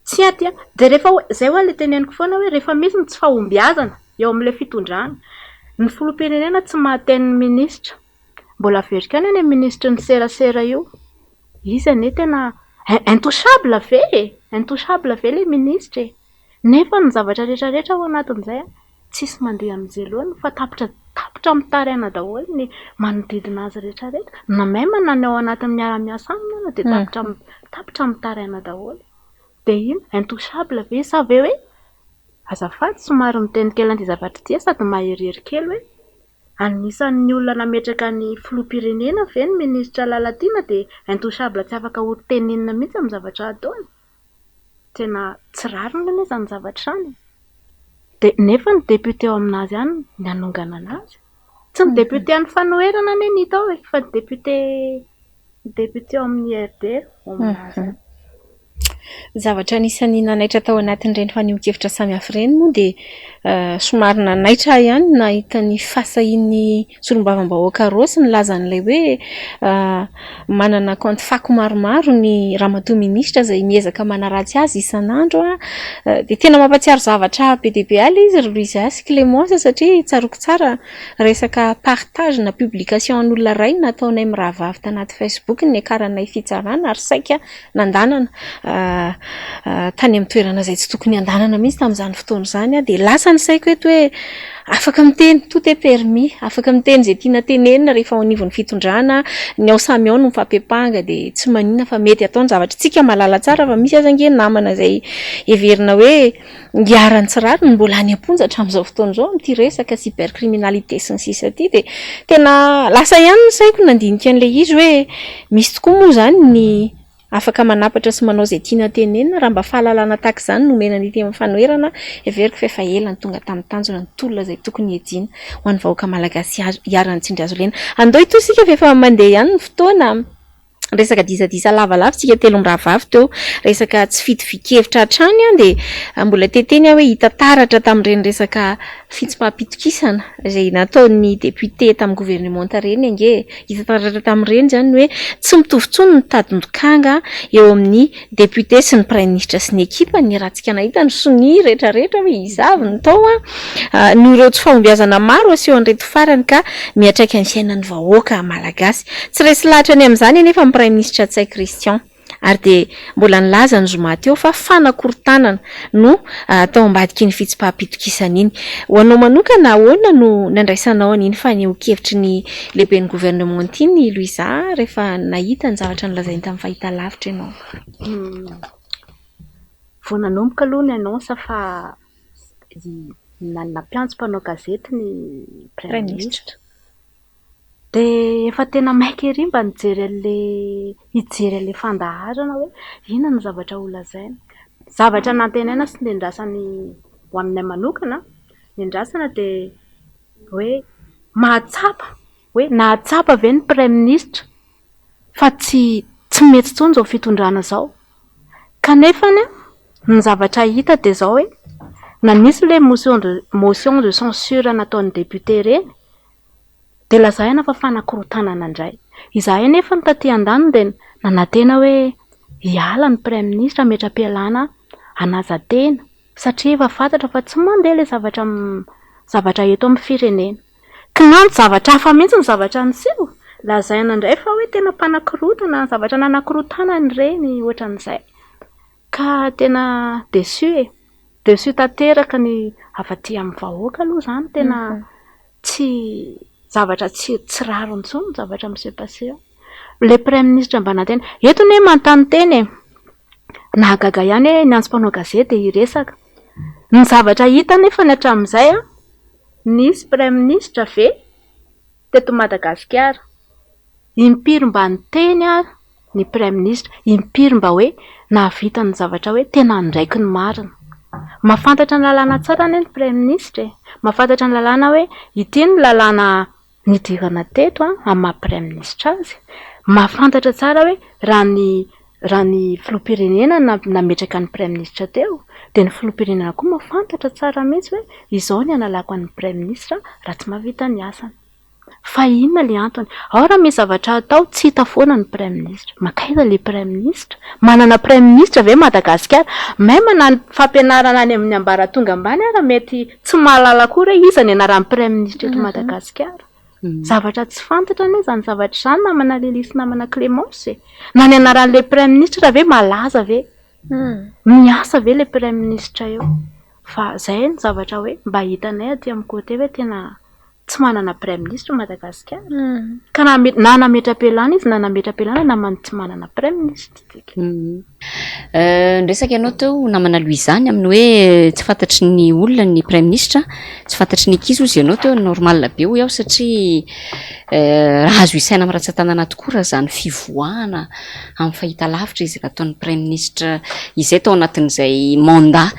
tsy aty de rehefa zay hoe le teneniko foana hoe rehefa misy ny tsy fahombiazana eo amin'le fitondrana ny filoham-pirenena tsy mahateny ny ministra mbola averika any ministra ny serasera io izy ane tena intouchable ve le ministra nefa ny zavatra rehetrarehetra ao anatin'izay tsisy mandeha amin'izay lohany fa tapitra mitaraina daholo ny manodidina azy rehetrarehetra na même nanao anatin'ny miara-miasa aminy de tapitra mitaraina daholo de ino intouchable ve sa ve hoe azafady somary miteny kely an'ity zavatra ty sady maherihery kely hoe anisan'ny olona nametraka ny filoham-pirenena ve ny ministra Lalatina de intouchable tsy afaka ho tenenina mihitsy amin'ny zavatra ataony tena tsy rarina ane zany zavatra any de nefa ny député ao aminazy any ny anongana anazy tsy ny député any fanoherana ane ny hita ao fa ny député ao amin'ny RDR ao aminazy Zavatra anisan'ny nanaitra tao anatin'ireny faneho-kevitra samihafa ireny moa dia somary nanaitra ihany nahita ny fasahin'ny solombavam-bahoaka Rosy nilaza an'ilay hoe manana compte fako maromaro ny ramatoa minisitra izay miezaka manaratsy azy isan'andro dia tena mampatsiaro zavatra be dia be ala izy Louise Clémence satria tsaroko tsara resaka partage na publication an'olona ray nataonay mirahavavy tanaty Facebook ny akaranay fitsarana ary saika nandanana tany amin'ny toerana izay tsy tokony andanana mihitsy tamin'izany fotoana izany dia lasa ny saiko eto hoe afaka miteny tout est permis, afaka miteny izay tiana tenenina rehefa ao anivon'ny fitondrana ny ao samy ao no mifampepanga dia tsy maninona fa mety ataony zavatra tsika malala tsara fa misy aza nge namana izay heverina hoe ngiarany tsirary no mbola any am-ponja hatramin'izao fotoana izao amin'ity resaka cybercriminalité sy ny sisa ity dia tena lasa ihany ny saiko nandinika an'ilay izy hoe misy tokoa moa izany ny afaka manapatra sy manao izay tiana tenenina raha mba fahalalana tahaka izany nomena n'ity amin'ny fanoherana everiko fa efa ela ny tonga tamin'ny tanjona ny tolona izay tokony hiadiana ho an'ny vahoaka malagasy hiarany tsindry azo lena andao ito isika fa efa mandeha ihany ny fotoana resaka disadisa lavalava tsika telo mirahavavy teo resaka tsy fitovikevitra hatrany dia mbola teteny hoe hita taratra tamin'ireny resaka fitsim-pampitokisana izay nataon'ny député tamin'ny gouvernemental reny ange hita taratra tamin'ireny izany hoe tsy mitovitsony ny tadindokanga eo amin'ny député sy ny prime ministre sy ny ekipa ny rahantsika nahita ny soni rehetrarehetra hoe izavy ny tao no ireo tsy fahombiazana maro aseho an'ireto farany ka miatraika ny fiainan'ny vahoaka malagasy tsy resy lahatra ny amin'izany nefa prime ministre Tsay Christian ary dia mbola nilaza ny zoma teo fa fanakorontanana no atao ambadiky ny fitsim-pampitokisana iny ho anao manokana ahoana no nandraisanao an'iny faneho-kevitry ny lehibe ny gouvernement iny Louisa rehefa nahita ny zavatra nilazainy tamin'ny fahitalavitra ianao vao nanomboka aloha ny anonsa fa nampiantso mpanao gazety ny prime ministre dia efa tena maika ery mba hijery an'ilay fandaharana hoe inona ny zavatra holazaina zavatra nantenaina sy nendrasany ho aminay manokana nendrasana dia hoe nahatsapa ve ny prime ministre fa tsy mety tsony izao fitondrana izao kanefany ny zavatra hita dia izao hoe nanisy ilay motion de censure nataon'ny député reny dia lazahina fa fanakorontanana indray izahay nefa ny taty an-daniny dia nanantena hoe hiala ny prime ministre ametra-pialana hanazatena satria efa fantatra fa tsy mandeha ilay zavatra eto amin'ny firenena kinanto zavatra hafa mihitsy ny zavatra niseho lazaina indray fa hoe tena mpanakorotana zavatra nanakorontanany ireny ohatran'izay ka tena desu tanteraka ny afaty amin'ny vahoaka aloha izany tena tsy zavatra tsy raro intsony zavatra monsieur passé le prime ministre mba nantena eto ne manontany teny nahagaga ihany hoe nyantso mpanao gazety dia hiresaka ny zavatra hita nefa ny hatramin'izay nisy prime ministre ve teto Madagasikara impiry mba niteny ny prime ministre impiry mba hoe nahavita ny zavatra hoe tena ndraiky ny marina mahafantatra ny lalàna tsara ny prime ministre mahafantatra ny lalàna hoe ity ny lalàna nidirana teto amin'ny maha prime ministre azy mahafantatra tsara hoe raha ny filoham-pirenena nametraka ny prime ministre teo dia ny filoham-pirenena koa mahafantatra tsara mihitsy hoe izao ny analako an'ny prime ministre raha tsy mahavita ny asany fa inona le antony ao raha misy zavatra atao tsy hita foana ny prime ministre makaiza le prime ministre manana prime ministre ve Madagasikara même na fampianarana any amin'ny ambaratonga ambany raha mety tsy mahalala koa hoe iza ny anaran'ny prime ministre eto Madagasikara zavatra tsy fantatra anie izany zavatra izany namana Lelisy namana Clémence na ny anaran'le prime ministre raha ve malaza ve miasa ve le prime ministre eo fa izay ny zavatra hoe mba hitanay aty amin'ny côté hoe tena tsy manana prime ministre Madagasikara ka na nametra-pialana izy na nametra-pialana na tsy manana prime ministre nresaka ianao teo namana Louisany amin'ny hoe tsy fantatry ny olona ny prime ministre tsy fantatry ny ankizy ozy ianao teo normal be ho iaho satria raha azo isaina amin'ny ratsan-tanana tokoa raha izany fivoahana amin'ny fahitalavitra izy ataon'ny prime ministre izay tao anatin'izay mandat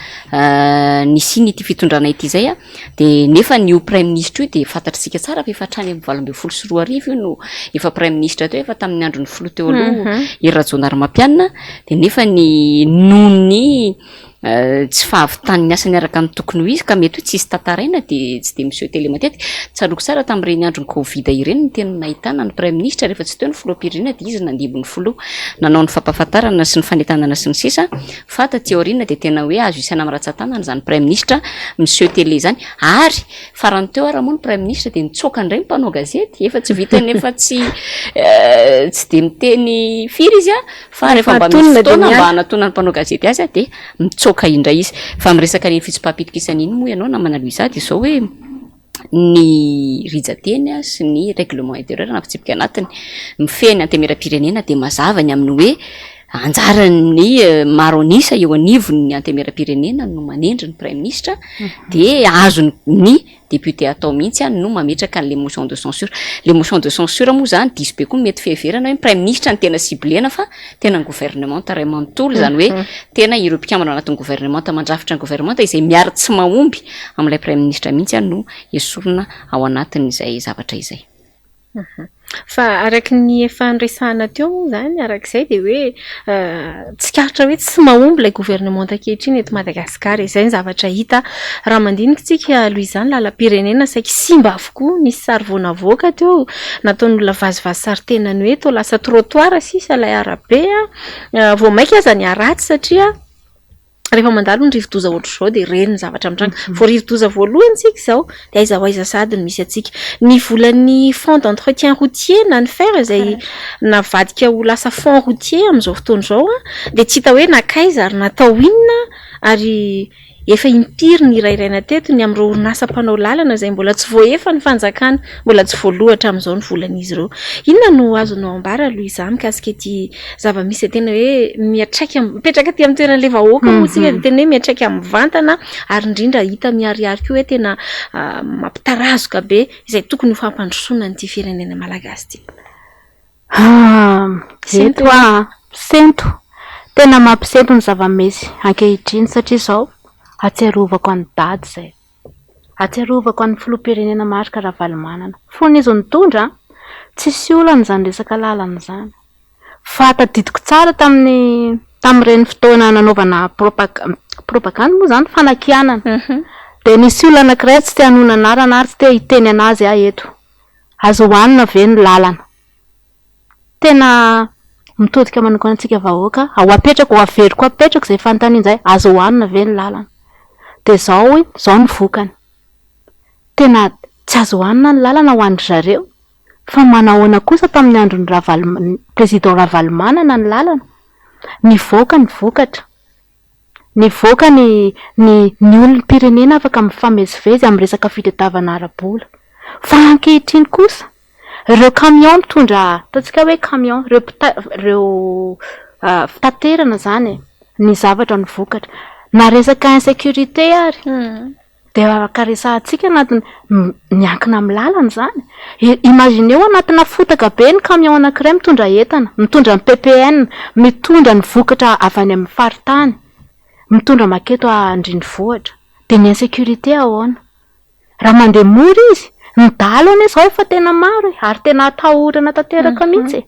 nisy ity fitondrana ity izay dia nefa ny prime ministre io dia fantatritsika tsara fa efa hatrany amin'ny 24 io no efa prime ministre teo efa tamin'ny andro ny folo teo aloha i Rajaonarymampianina dia nefa ny nony tsy fahavitany ny asa niaraka amin'ny tokony ho izy ka mety hoe tsisy tantaraina de tsy de miseho tele matetika tsaloko sara tamin'ireny androny covid ireny ny tena nahitana ny prime ministre rehefa tsy teo ny filoham-pirenena de izy nandibony filoha nanao ny fampahafantarana sy ny fanetanana sy ny sisa fa taty aoriana de tena hoe azo isana amin'ny ratsan-tanana zany prime ministre miseho tele zany ary farany teo ara moa ny prime ministre de nitsoaka indray mpanao gazety efa tsy vitany efa tsy de miteny firy izy fa rehefa mba misy fotoana mba hanatona ny mpanao gazety azy de mitsoaka indray izy fa miresaka ny fitsopapitikisana iny moa ianao namana Luizady zao hoe ny rijateny sy ny règlement intérieur na fitsipika anatiny mifeny antemera-pirenena de mazava ny amin'ny hoe anjarany maro anisa eo anivony ny antemera-pirenena no manendry ny prime ministre de azony ny député atao mihitsy no mametraka an'le motion de censure. Le motion de censure moa zany diso be koa mety fiheverana hoe prime ministre ny tena ciblena fa tena ny gouvernement ray manontolo zany hoe tena ireo mpikambana anatin'ny gouvernement mandrafitra ny gouvernement izay miary tsy mahomby amin'ilay prime ministre mihitsy no esorina ao anatin'izay zavatra izay. Fa araky ny efa nresahana teo moa zany arak'izay de hoe tsikaritra hoe tsy mahomby ilay gouvernement ankehitriny eto Madagasikara izay ny zavatra hita raha mandinikintsika Luizany lalam-pirenena saika simba avokoa nisy sary voanavoaka teo nataon'olona vazivazy sary tenany hoe to lasa trottoir sisa ilay arabe vao maika aza ny aratsy satria rehefa mandalo ny rivo-doza ohatr'izao de reny ny zavatra mitranga vao rivo-doza voalohany tsika izao de aiza ho aiza sady ny misy atsika ny volan'ny fond d'entretien routier na ny fer izay navadika ho lasa fond routier amin'izao fotoana izao de tsy hita hoe nakaiza ary natao inona ary efa impiry ny irairaina teto ny amin'ireo orinasa mpanao lalana izay mbola tsy voaefa ny fanjakana mbola tsy voalohatra amin'izao ny volan'izy ireo. Inona no azonao ambara Luiza mikasika ity zava-misy tena hoe miatraika mipetraka aty amin'ny toeran'ilay vahoaka moa tsika de tena hoe miatraika amin'ny vantana ary indrindra hita miariary koa hoe tena mampitarazoka be izay tokony ho fampandrosoana nyity firenena malagasy ity. Sento tena mampisento ny zava-misy ankehitriny satria zao atsiarovako any dady zay. Atsiarovako any filoham-pirenena Marc Ravalomanana. Fony izy nitondra tsisy olana zany resaka lalana zany. Fa tadidiko tsara tamin'ireny fotoana nanaovana propaganda moa zany fanakianana. De nisy olana anankiray tsy te hanona anarana ary tsy te hiteny anazy eto. Azo hoanina ve ny lalana. Tena mitodika manokana antsika vahoaka, ao apetrako, ao averiko apetrako izay fanontaniana izay, azo hoanina ve ny lalana. De zao ny vokany. Tena tsy azo hoanina ny lalana ho andry zareo. Fa manahoana kosa tamin'ny andron'ny président Ravalomanana ny lalana. Nivoaka ny vokatra. Nivoaka ny olom-pirenena afaka mifamezivezy amin'ny resaka fitadiavana ara-bola. Fa ankehitriny kosa ireo camion mitondra, ataontsika hoe camion, ireo fitaterana zany ny zavatra ny vokatra. Na resaka insécurité ary de akaresahantsika anatin'ny miankina amin'ny lalana zany. Imagineo anatina fotaka be ny camion anankiray mitondra entana, mitondra ny PPN, mitondra ny vokatra avy any amin'ny faritany, mitondra maketo andrenivohitra. De ny insécurité ahoana? Raha mandeha mora izy, ny dalo ane zao efa tena maro ary tena atahorana tanteraka mihitsy.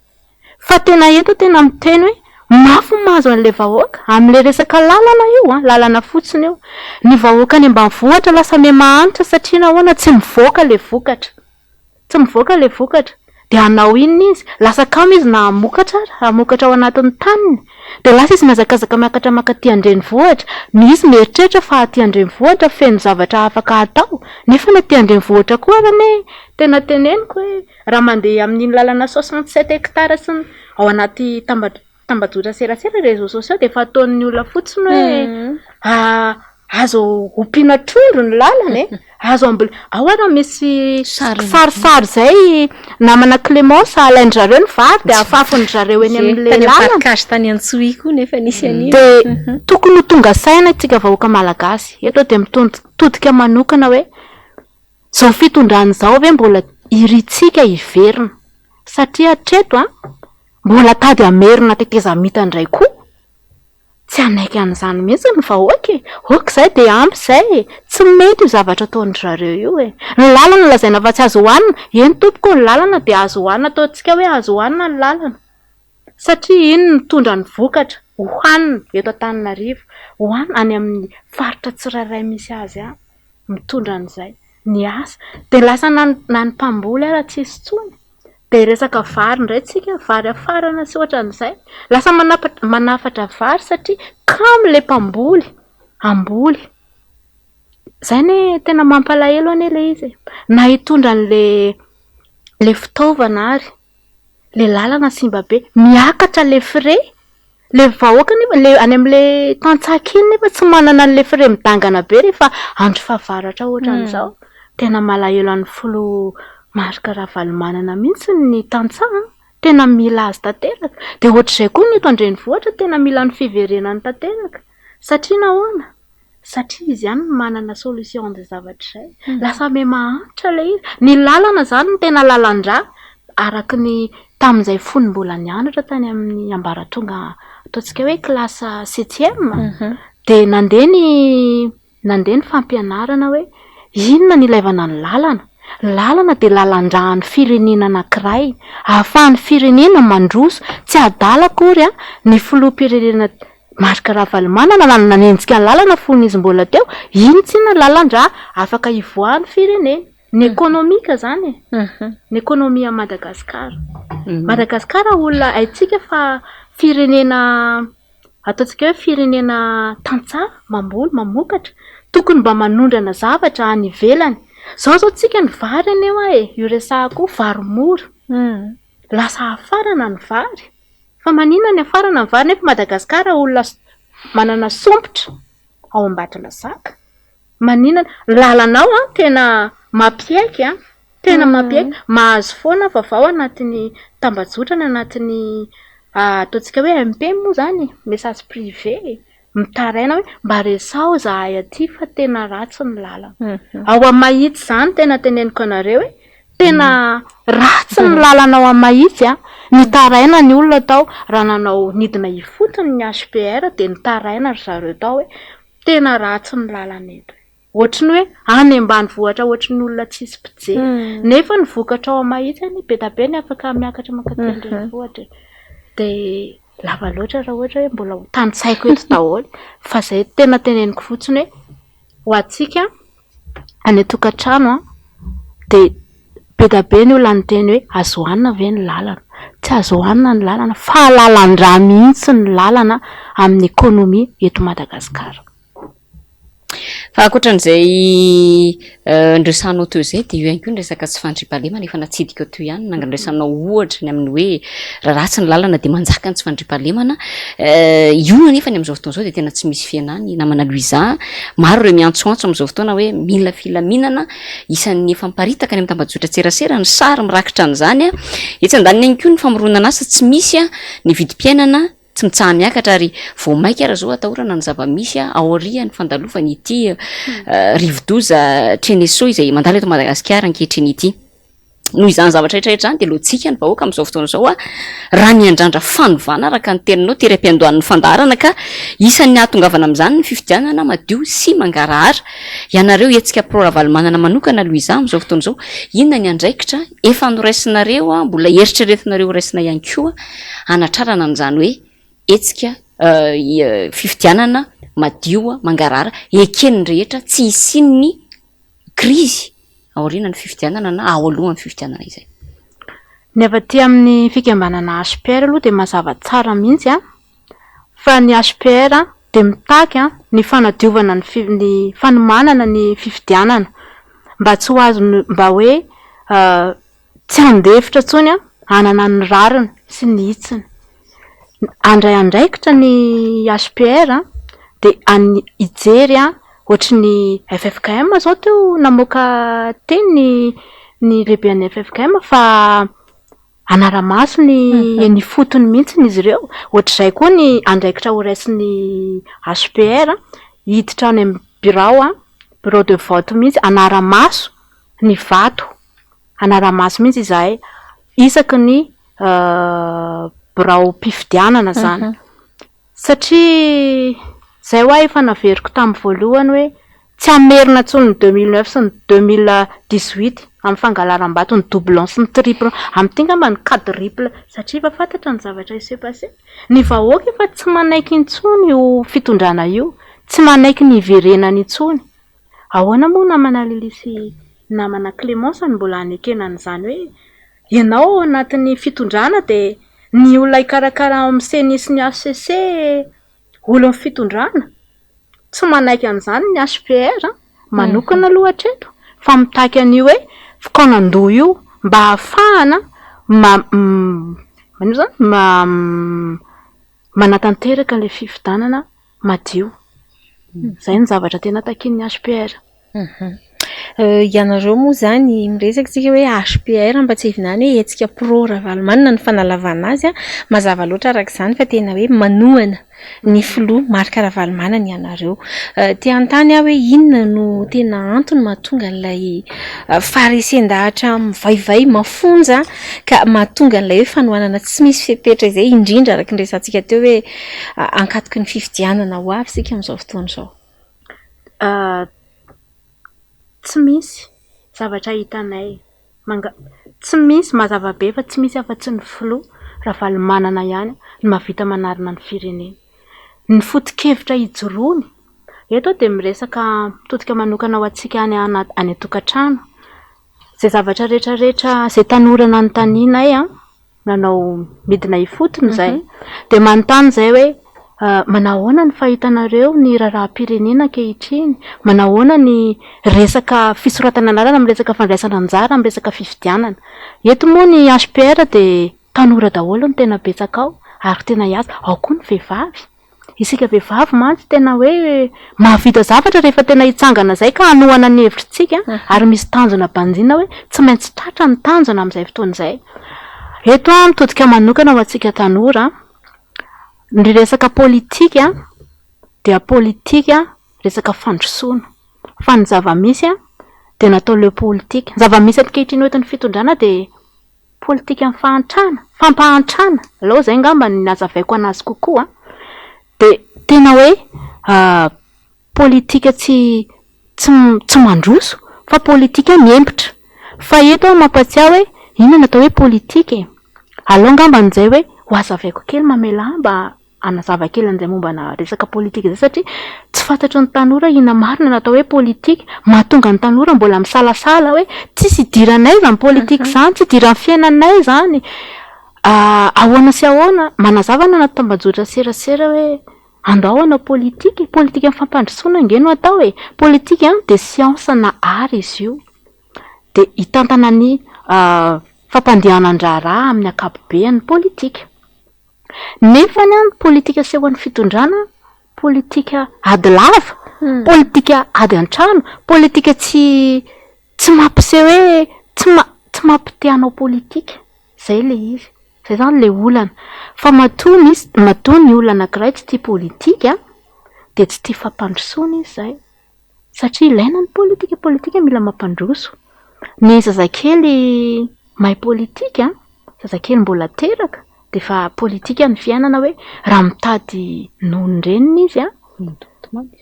Fa tena eto tena miteny hoe mafy mahazo an'ilay vahoaka amin'ilay resaka lalana io, lalana fotsiny io. Ny vahoaka any ambanivohitra lasa miha-mahantra satria nahoana tsy mivoaka le vokatra. Tsy mivoaka le vokatra. De hanao inona izy? Lasa kamo izy na hamokatra ao anatin'ny taniny. De lasa izy mihazakazaka miakatra makaty andrenivohitra. Izy mieritreritra fa aty andrenivohitra feno zavatra afaka atao. Nefa aty andrenivohitra koa arane tena teneniko hoe raha mandeha amin'ny lalana 67 hectares ao anaty tambajotran serasera réseaux sociaux de efa ataon'ny olona fotsiny hoe azo ompiana trondro ny lalana azo ambole ao ara misy sarisary zay namana Clémence alain zareo ny vary de afafony zareo eny amin'le lalana tany Antsohihy koa nefa nisy an'io de tokony tonga saina tsika vahoaka malagasy eto de mitodika manokana hoe zao fitondran' zao hoe mbola iritsika iverina satria hatreto mbola tady amerina teteza mitandray koa tsy anaiky an'izany mihitsy ny vahoaka okizay de ampy zay tsy mety io zavatra ataon'ny zareo io ny lalana lazaina fa tsy azo hoanina eny tompoko ny lalana de azo hoanina ataontsika hoe azo hoanina ny lalana satria iny mitondra ny vokatra hoanina eto Antananarivo, hoanina any amin'ny faritra tsirairay misy azy mitondra an'izay ny asa, de lasa na ny mpamboly ara tsisy tsony. De resaka vary indray tsika, vary afarana sy ohatran'izay, lasa manafatra vary satria kamo le mpamboly amboly. Zay ne tena mampalahelo ane le izy, na hitondra le fitaovana ary le lalana simba be, miakatra le frais, le vahoaka nefa le any am'le tantsaky iny nefa tsy manana an'le frais midangana be rehefa andro fahavaratra ohatran'izao. Tena malahelo an'ny folo Marika Ravalomanana mihitsy ny tantsaha, tena mila azy tanteraka. De ohatr'izay koa ny eto Andrenivohitra tena mila ny fiverenany tanteraka. Satria nahoana? Satria izy ihany manana solution an'izay zavatra izay. Lasa mahantra le izy. Ny lalana zany no tena lalan-drà araky ny tamin'izay fony mbola nianatra tany amin'ny ambaratonga ataontsika hoe classe 7e. De nandeha ny fampianarana hoe inona ny ilaivana ny lalana. Lalana de lalan-drà ny firenena anankiray, ahafahan'ny firenena mandroso, tsy adala akory ny filoham-pirenena Marika Ravalomanana nanenjika ny lalana fony izy mbola teo, iny tsinona lalan-drà afaka ivoahan'ny firenena. Ny ekonomika zany ny ekonomia Madagasikara. Madagasikara olona haitsika fa firenena ataontsika hoe firenena tantsaha, mamboly, mamokatra, tokony mba manondrana zavatra any ivelany. Zao tsika ny vary aneo io resahako vary mora. Lasa afarana ny vary. Fa manina ny afarana ny vary nefa Madagasikara olona manana sompotra ao Ambatondrazaka. Manina lalanao tena mampieky tena mampieky, mahazo foana vavao anatin'ny tambazotrana anatin'ny ataontsika hoe MP moa zany, message privé mitaraina hoe mba resao zahay aty fa tena ratsy ny lalana. Ao Amahitsy zany tena teneniko anareo hoe tena ratsy ny lalana ao Amahitsy nitaraina ny olona tao raha nanao nidina ifotony ny HPR de nitaraina ry zareo tao hoe tena ratsy ny lalana eto. Ohatriny hoe any ambanivohitra ohatriny olona tsisy mpijery, nefa ny vokatra ao Amahitsy be da be ny afaka miakatra mankaty Andrenivohitra. De lava loatra raha ohatra hoe mbola ho tantsaiko eto daholo, fa zay tena teneniko fotsiny hoe ho antsika any tokantrano de be da be ny olona niteny hoe azo hoanina ve ny lalana, tsy azo hoanina ny lalana fa lalan-drà mihitsy ny lalana amin'ny ekonomia eto Madagasikara. Fa akoatran'izay ndresanao teo zay de io ihany koa ny resaka tsy fandriam-pahalemana efa natsidika teo ihany, nangandresanao ohatra ny amin'ny hoe raha ratsy ny lalana de manjaka ny tsy fandriam-pahalemana. Io anefa ny amin'izao fotoana izao de tena tsy misy fianany. Namana Louisa maro ireo miantsoantso amin'izao fotoana hoe mila filaminana, isan'ny efa miparitaka any amin'ny tambazotra tserasera ny sary mirakitra an'izany etsy andaniny ihany koa ny famoronana asa tsy misy ny vidim-piainana tsy mitsaha miakatra ary vao maika ara zao atahorana ny zava-misy aoriany fandalovany ity rivodoza Treneso izay mandalo eto Madagasikara ankehitriny ity. Noho izany zavatra rehetrarehetra de lotsika ny vahoaka amin'izao fotoana izao raha miandrandra fanovana araka ny teninao teram-piandohan'ny fandarana ka isan'ny ahatongavana amin'izany ny fifidianana madio sy mangarahara. Ianareo etsika pro Ravalomanana manokana Louisa amin'izao fotoana izao inona ny andraikitra efa noraisinareo mbola eritreretinareo raisina ihany koa anatrarana an'izany hoe etsika fifidianana madio mangarahara eken'ny rehetra tsy isin'ny krizy aoriana ny fifidianana na ao alohan'ny fifidianana izay. Ny avy aty amin'ny fikambanana HPR aloha de mazava tsara mihitsy fa ny HPR de mitaky ny fanadiovana ny fanomanana ny fifidianana mba tsy ho azo mba hoe tsy andefitra tsony hanana ny rariny sy ny hitsiny. Andray andraikitra ny HPR de ijery ohatry ny FFKM zao teo namoaka teny ny lehibe any FFKM fa anaramaso ny fotony mihitsy izy ireo. Ohatr'izay koa ny andraikitra ho raisin'ny HPR hiditra any amin'ny bureau de vote mihitsy anaramaso ny vato, anaramaso mihitsy izahay isaky ny birao mpifidianana zany. Satria zay hoa efa naveriko tamin'ny voalohany hoe tsy hamerina tsony ny 2009 sy ny 2018 amin'ny fangalaram-bato ny doublon sy ny triple amin'ny tenga mba ny quadruple satria efa fantatra ny zavatra isepase ny vahoaka efa tsy manaiky intsony io fitondrana io tsy manaiky ny iverenany intsony ahoana moa namana Lilisy namana Clémence ny mbola anekenan'izany hoe ianao ao anatin'ny fitondrana de ny olona ikarakara amin'ny CENI sy ny ACC olon'ny fitondrana tsy manaiky an'izany ny HPR manokana aloha eto fa mitaky an'io hoe fikaonandoha io mba hahafahana manatanteraka le fifidanana madio. Zay ny zavatra tena takin'ny HPR. Ianareo moa zany miresaka tsika hoe HPR mba tsy hivinany hoe hetsika pro Ravalomanana ny fanalavana azy mazava loatra araka izany fa tena hoe manohana ny filoha Marc Ravalomanana ianareo. Te antany aho hoe inona no tena antony mahatonga an'ilay faharesen-dahatra mivaivay mafonja ka mahatonga an'ilay hoe fanohanana tsy misy fepetra izay indrindra araka ny resantsika teo hoe ankatoky ny fifidianana ho avy sika amin'izao fotoana izao. Tsy misy zavatra hitanay tsy misy mazava be fa tsy misy afa-tsy ny filoha Ravalomanana ihany ny mahavita manarina ny firenena. Ny foto-kevitra hijoroany eto dia miresaka mitodika manokana ho antsika any an-tokantrano zay zavatra rehetrarehetra zay tanora nanontanianay nanao midina ifotony zay dia manontany zay hoe manahoana ny fahitanareo ny raharaham-pirenena ankehitriny, manahoana ny resaka fisoratana anarana amin'ny resaka fandraisana anjara amin'ny resaka fifidianana. Eto moa ny HPR dia tanora daholo ny tena betsaka ao ary tena hiasa ao koa ny vehivavy. Isika vehivavy mantsy tena hoe mahavita zavatra rehefa tena hitsangana zay ka hanohana ny hevitrintsika ary misy tanjona banjina hoe tsy maintsy tratra ny tanjona amin'izay fotoana izay. Eto mitodika manokana ho antsika tanora ny resaka politika dia politika resaka fandrosoana fa ny zava-misy dia natao le politika. Zava-misy ankehitriny oetin'ny fitondrana dia politika ny fampahantrana aleo zay ngamba ny nazavaiko anazy kokoa dia tena hoe politika tsy mandroso fa politika miempotra fa eto mampatsiahy hoe inona natao hoe politika aleo ngamba n'izay hoe ho azavaiko kely mamela mba anazava kely an'izay momba na resaka politika zay satria tsy fantatry ny tanora inona marina natao hoe politika mahatonga ny tanora mbola misalasala hoe tsisy idiranay zany politika zany tsy idiran'ny fiainanay zany ahoana sy ahoana manazavana anaty tambajotra serasera hoe andao anao politika ny fampandrosoana ngeno atao hoe politika dia siansa na art izy io dia hitantana ny fampandehanan-draharaha amin'ny akapobean'ny politika. Nefa ny politika sehoan'ny fitondrana politika ady lava politika ady an-trano politika tsy mampiseho hoe tsy mampitehanao politika zay le izy zay zany le olana fa matoa ny olana anankiray tsy tia politika dia tsy tia fampandrosoana izy zay satria ilaina ny politika mila mampandroso. Ny zazakely mahay politika zazakely mbola teraka dia fa politika ny fiainana hoe raha mitady nohony reniny izy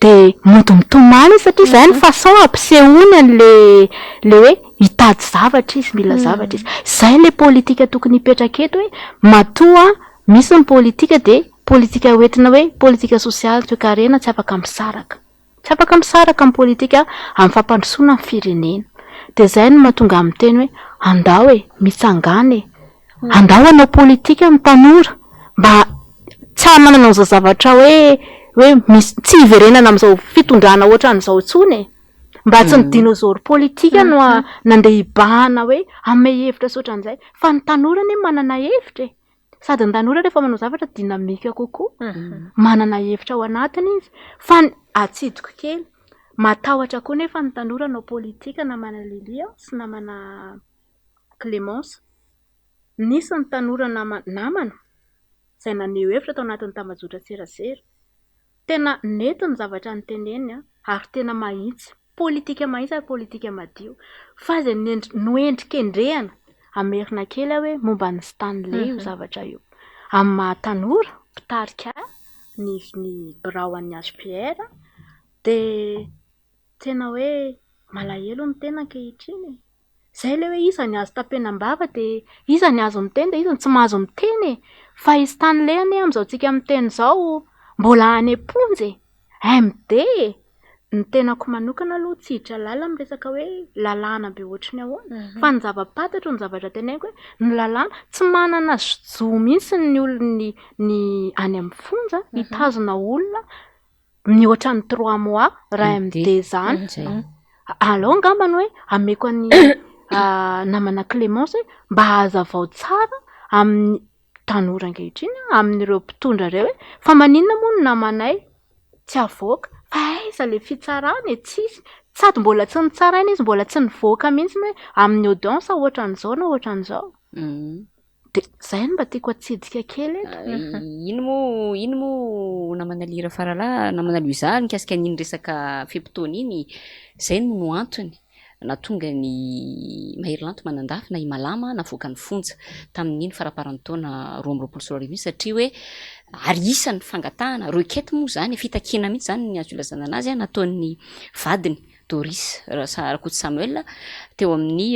dia mody mitomany satria izay ny façon ampisehoany an'le hoe hitady zavatra izy mila zavatra izy izay le politika tokony hipetraka eto hoe matoa misy ny politika dia politika hoentina hoe politika sosialy toe-karena tsy afaka misaraka amin'ny politika amin'ny fampandrosoana ny firenena dia izay no mahatonga amin'ny teny hoe andao hoe mitsangana andao anao politika amin'ny tanora mba tsy manana an'izao zavatra hoe misy tsy hiverenana amin'izao fitondrana ohatran'izao intsony mba tsy ny dinosaure politika no nandeha hibahana hoe amin'ny hevitra sy ohatran'izay fa ny tanora ny manana hevitra sady ny tanora rehefa manao zavatra dinamika kokoa manana hevitra ao anatiny izy fa atsidiko kely matahotra koa nefa ny tanora nao politika namana Lilia sy namana Clémence. Nisy ny tanora namana izay naneho hevitra tao anatin'ny tambajotra serasera tena nety ny zavatra nyteneny ary tena mahitsy politika mahitsy ary politika madio fa izay noendrika endrehana amerina kely hoe momba ny Stanley io zavatra io amin'ny mahatanora mpitarika ny biraoan'ny HPR dia tena hoe malahelo ny tena ankehitriny zay le hoe iza ny azo tapenam-bava de iza ny azo miteny de iza ny tsy mahazo miteny fa izy tany leny am'izao tsika miteny zao mbola any amponjy MD ny tenako manokana aloha tsy hiditra lala amin'ny resaka hoe lalàna be ohatriny ahoana fa ny zava-patatro ny zavatra teneniko hoe ny lalàna tsy manana zo mihitsy ny olony ny any amin'ny fonja hitazona olona mihoatra ny 3 mois raha MD zany alao ngambany hoe ameko any namana Clémence mba hazavao tsara amin'ny tanora ankehitriny amin'ireo mpitondra reo hoe fa maninona moa ny namanay tsy avoaka fa aiza le fitsarany tsisy sady mbola tsy nitsaraina izy mbola tsy nivoaka mihitsy hoe amin'ny audience ohatran'izao na ohatran'izao de zay no mba tiako atsidika kely eto ino mo namana lira farala namana luiza mikasika an'iny resaka fepitony iny zay no antony na tonga ny Maherylanto manandafy na Imalama navoaka ny fonja tamin'iny faraparan'ny taona 2024 satria hoe ary isan'ny fangatahana requête moa zany fitakina mihitsy zany ny azo ilazana anazy nataon'ny vadiny Doris Rakoto Samuel teo amin'ny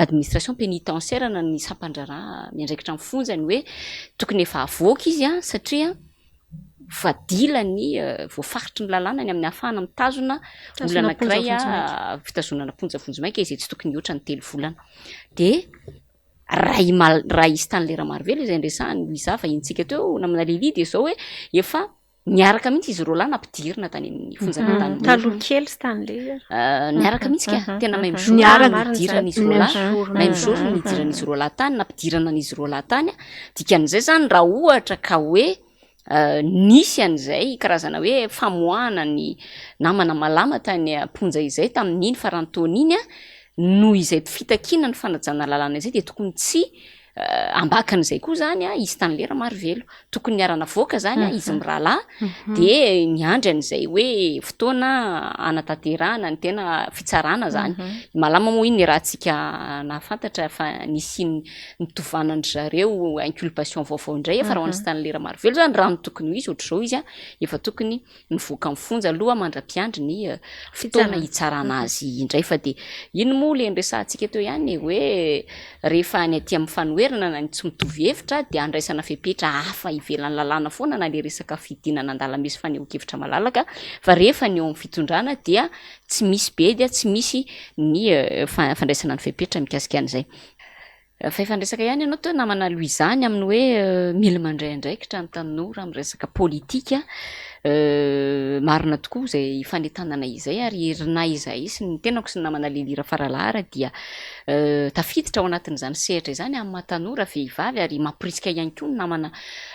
administration pénitentiaire na ny sampandrara miandraikitra amin'ny fonjany hoe tokony efa avoaka izy satria vadila ny voafaritry ny lalàna ny amin'ny hafahana mitazona olana anankiray fitazonana ponjavonjy maika izy tsy tokony oatra ny 3 volana de raha isy tany lera marvelo izay ndresahany iza fa intsika teo namana leli de zao hoe efa niaraka mihitsy izy roa lahy nampidirina tany amin'ny fonjana tany taloha kely sy tany le niaraka mihitsy ka tena même jour nidirana izy roa lahy même jour nidirana izy roa lahy tany nampidirana an'izy roa lahy tany dikan'izay zany raha ohatra ka hoe nisy an'izay karazana hoe famoahana ny namana malama tany amponja izay tamin'iny farantaona iny noho izay fitakina ny fanajana lalàna izay de tokony tsy ambakan'izay koa zany izy tany lera marvelo tokony niarana voaka zany izy mirahalahy de miandry an'izay hoe fotoana anatanterahana ny tena fitsarana zany malama moa iny ny rahantsika nahafantatra fa nisy nitovana zareo inculpation vaovao indray fa raha hoan'ny tany lera marvelo zany raha ny tokony ho izy ohatr'izao izy efa tokony nivoaka mifonja aloha mandra-piandry ny fotoana hitsarana azy indray fa de ino moa le nresahantsika teo ihany hoe rehefa any aty amin'ny fanoherana na ny tsy mitovy hevitra de andraisana fepetra hafa ivelan'ny lalàna foana na le resaka fidinana an-dalamesy fanehoan-kevitra malalaka fa rehefa ny eo amin'ny fitondrana dia tsy misy be dia tsy misy ny fandraisana ny fepetra mikasika an'izay fa efa nresaka ihany ianao teo namana luizany amin'ny hoe mila mandray andraikitra ny tanora amin'ny resaka politika marina tokoa zay fanetanana izay ary herina izay sy ny tenako sy ny namana lelira faralara dia tafiditra ao anatin'izany sehatra izany amin'ny matanora vehivavy ary mampirisika ihany koa ny namana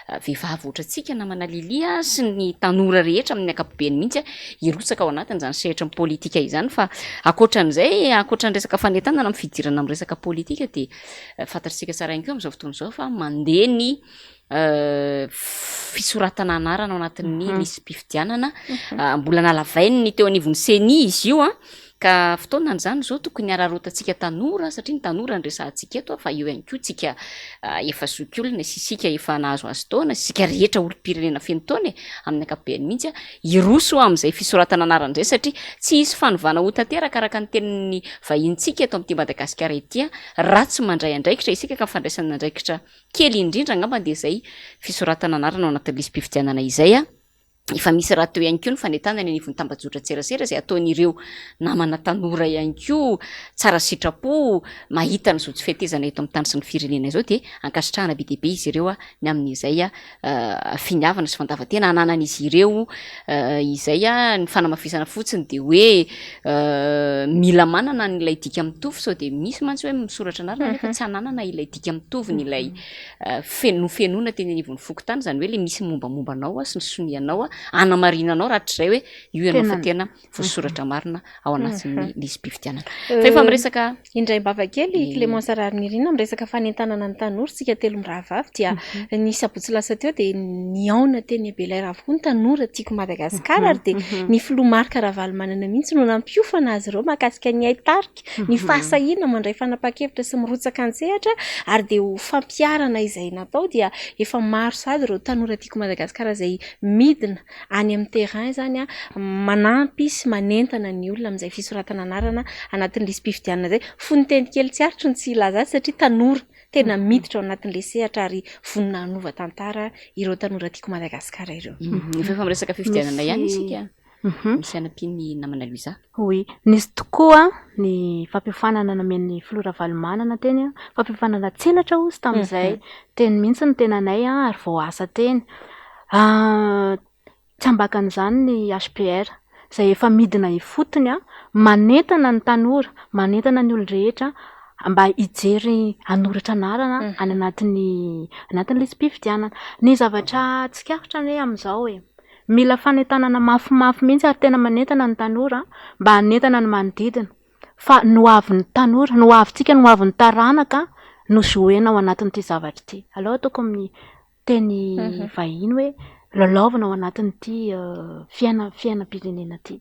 vehivavy ohatrantsika namana lelia sy ny tanora rehetra amin'ny ankapobeny mihitsy hirotsaka ao anatin'izany sehatra ny politika izany fa akoatran'izay akoatran'ny resaka fanetanana amin'ny fidirana amin'ny resaka politika de fantatritsika tsara ihany koa amin'izao fotoana izao fa mandeha ny fisoratana anarana ao anatin'ny lisy-pifidianana mbola nalavainy teo anivon'ny seni izy io ka fotoana an'izany zao tokony ararotantsika tanora satria ny tanora nresahantsika eto fa io ihany koa tsika efa zokiolona sisika efa nahazo azy taona sisika rehetra olo-pirenena feno taona amin'ny ankapobeny mihitsy iroso amin'izay fisoratana anarana izay satria tsy hisy fanovana ho tanteraka araka ny tenin'ny vahintsika eto amin'ity Madagasikara ity raha tsy mandray andraikitra isika ka fandraisana andraikitra kely indrindra angamba de zay fisoratana anarana ao anatin'ny lisy-pifidianana izay efa misy raha teo ihany koa ny fanetana ny anivon'ny tambajotra tserasera zay ataon'ireo namana tanora ihany koa tsara sitrapo mahita ny zotsy fihetezana eto amin'ny tany sy ny firenena izao de ankasitrahana be deaibe izy ireo ny amin'izay finiavana sy fandavatena ananan'izy ireo izay ny fanamafisana fotsiny de hoe mila manana n'ilay dika mitovy sao de misy mantsy hoe misoratra anarana nefa tsy ananana ilay dika mitovy n'ilay fenona teny anivon'ny fokotany zany hoe le misy mombamombanao sy ny sonianao anamarinanao rahatrizay hoe io ianao fa tena voasoratra marina ao anatin'ny lisy-pifidianana fa efa miresaka indray mbavakely Clémence Rarinirina miresaka fanentanana ny tanora sika telo mirahavavy dia nisy abotsy lasa teo de niaona teny Belair avokoa ny tanora tiako Madagasikara ary de ny filoha Marc Ravalomanana mihitsy no nampiofana azy ireo makasika ny aitarika ny fahasahiana mandray fanapa-kevitra sy mirotsaka an-tsehatra ary de ho fampiarana izay natao dia efa maro sady ireo tanora tiako Madagasikara izay midina any amin'ny terrain zany manampy sy manentana ny olona amin'izay fisoratana anarana anatin'ny lisam-pifidianana zay. Fony teny kely tsy arotro ny tsy ilaza azy satria tanora tena miditra ao anatin'le sehatra ary vonina hanova tantara ireo tanora tiako Madagasikara ireo. Efa miresaka fifidianana ihany isika. Misy anam-piny namana Loiza. Oui, nisy tokoa ny fampifanana namen'ny Flora Valomanana teny fampifanana tselatra ozy tamin'izay teny mihitsy ny tenanay ary vao asa teny. Tsy ambakan'izany ny HPR izay efa midina ifotony manentana ny tanora, manentana ny olon-drehetra mba hijery hanoratra anarana any anatin'ny lisam-pifidianana. Ny zavatra tsikarotra ny amin'izao mila fanentanana mafimafy mihitsy ary tena manentana ny tanora mba hanentana ny manodidina. Fa noavin'ny tanora, noavintsika noavin'ny taranaka no zoena ao anatin'ity zavatra ity. Aleo ataoko amin'ny teny vahiny hoe lalaovina ao anatin'ity fiainam-pirenena ity.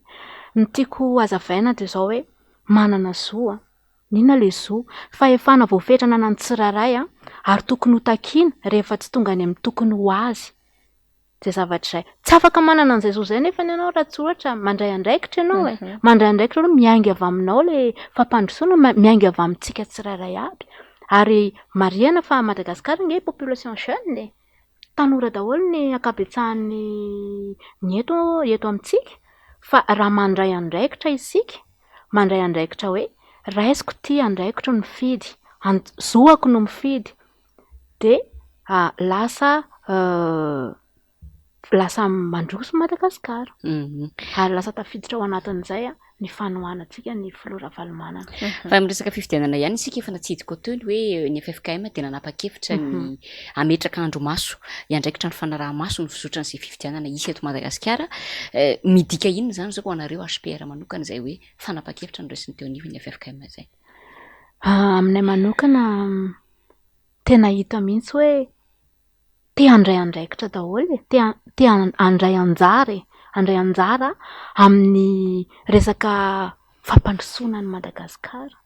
Ny tiako hazavaina dia izao hoe manana zo, nina le zo, fahefana voafetrana ny tsiraray ary tokony ho takiana rehefa tsy tonga any amin'ny tokony ho azy. Zay zavatra izay. Tsy afaka manana an'izay zo zay nefa ianao raha tsy ohatra mandray andraikitra ianao mandray andraikitra ianao miainga avy aminao le fampandrosoana miainga avy amintsika tsiraray aby. Ary marihana fa Madagasikara nge population jeune tanora daholo ny ankabetsahan'ny eto amintsika fa raha mandray andraikitra isika, mandray andraikitra hoe raisiko ty andraikitra no mifidy, zoako no mifidy de lasa mandroso Madagasikara. Ary lasa tafiditra ao anatin'izay ny fanohanantsika ny Flora Valomanana. Fa miresaka fifidianana ihany isika efa natsidika teo hoe ny FFKM dia nanapa-kevitra ny ametraka andromaso, iandraikitra ny fanaraha-maso ny fizotra n'izay fifidianana isy eto Madagasikara. Midika inona zany zao ho anareo HPR manokana izay hoe fanapa-kevitra ny resiny teo anivon'ny FFKM izay? Aminay manokana tena hita mihitsy hoe te handray andraikitra daholo, te handray anjara amin'ny resaka fampandrosoana ny Madagasikara.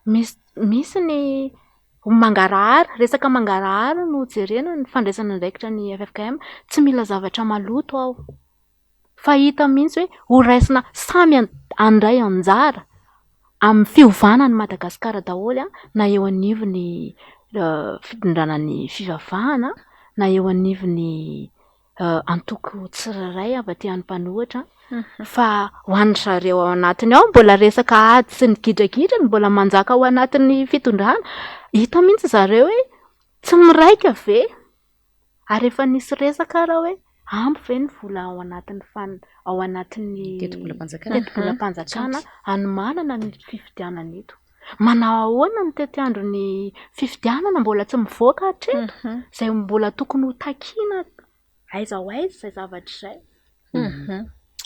Misy ny mangarahara, resaka mangarahara no jerena ny fandraisana andraikitra ny FFKM, tsy mila zavatra maloto ao. Fa hita mihitsy hoe ho raisina samy handray anjara amin'ny fiovanan'ny Madagasikara daholo na eo anivon'ny fitondrana ny fivavahana na eo anivon'ny antoko tsiraray avy aty any-panohitra fa ho an'ny zareo ao anatiny ao mbola resaka ady sy ny gidragidrany mbola manjaka ao anatin'ny fitondrana. Hita mihitsy zareo hoe tsy miraika ve ary efa nisy resaka raha hoe ampy ve ny vola ao anatin'ny tetibolam-panjakana anomanana ny fifidianana eto. Manao ahoana ny tety andro ny fifidianana mbola tsy mivoaka hatreto izay mbola tokony ho takiana aiza ho aiza izay zavatra izay.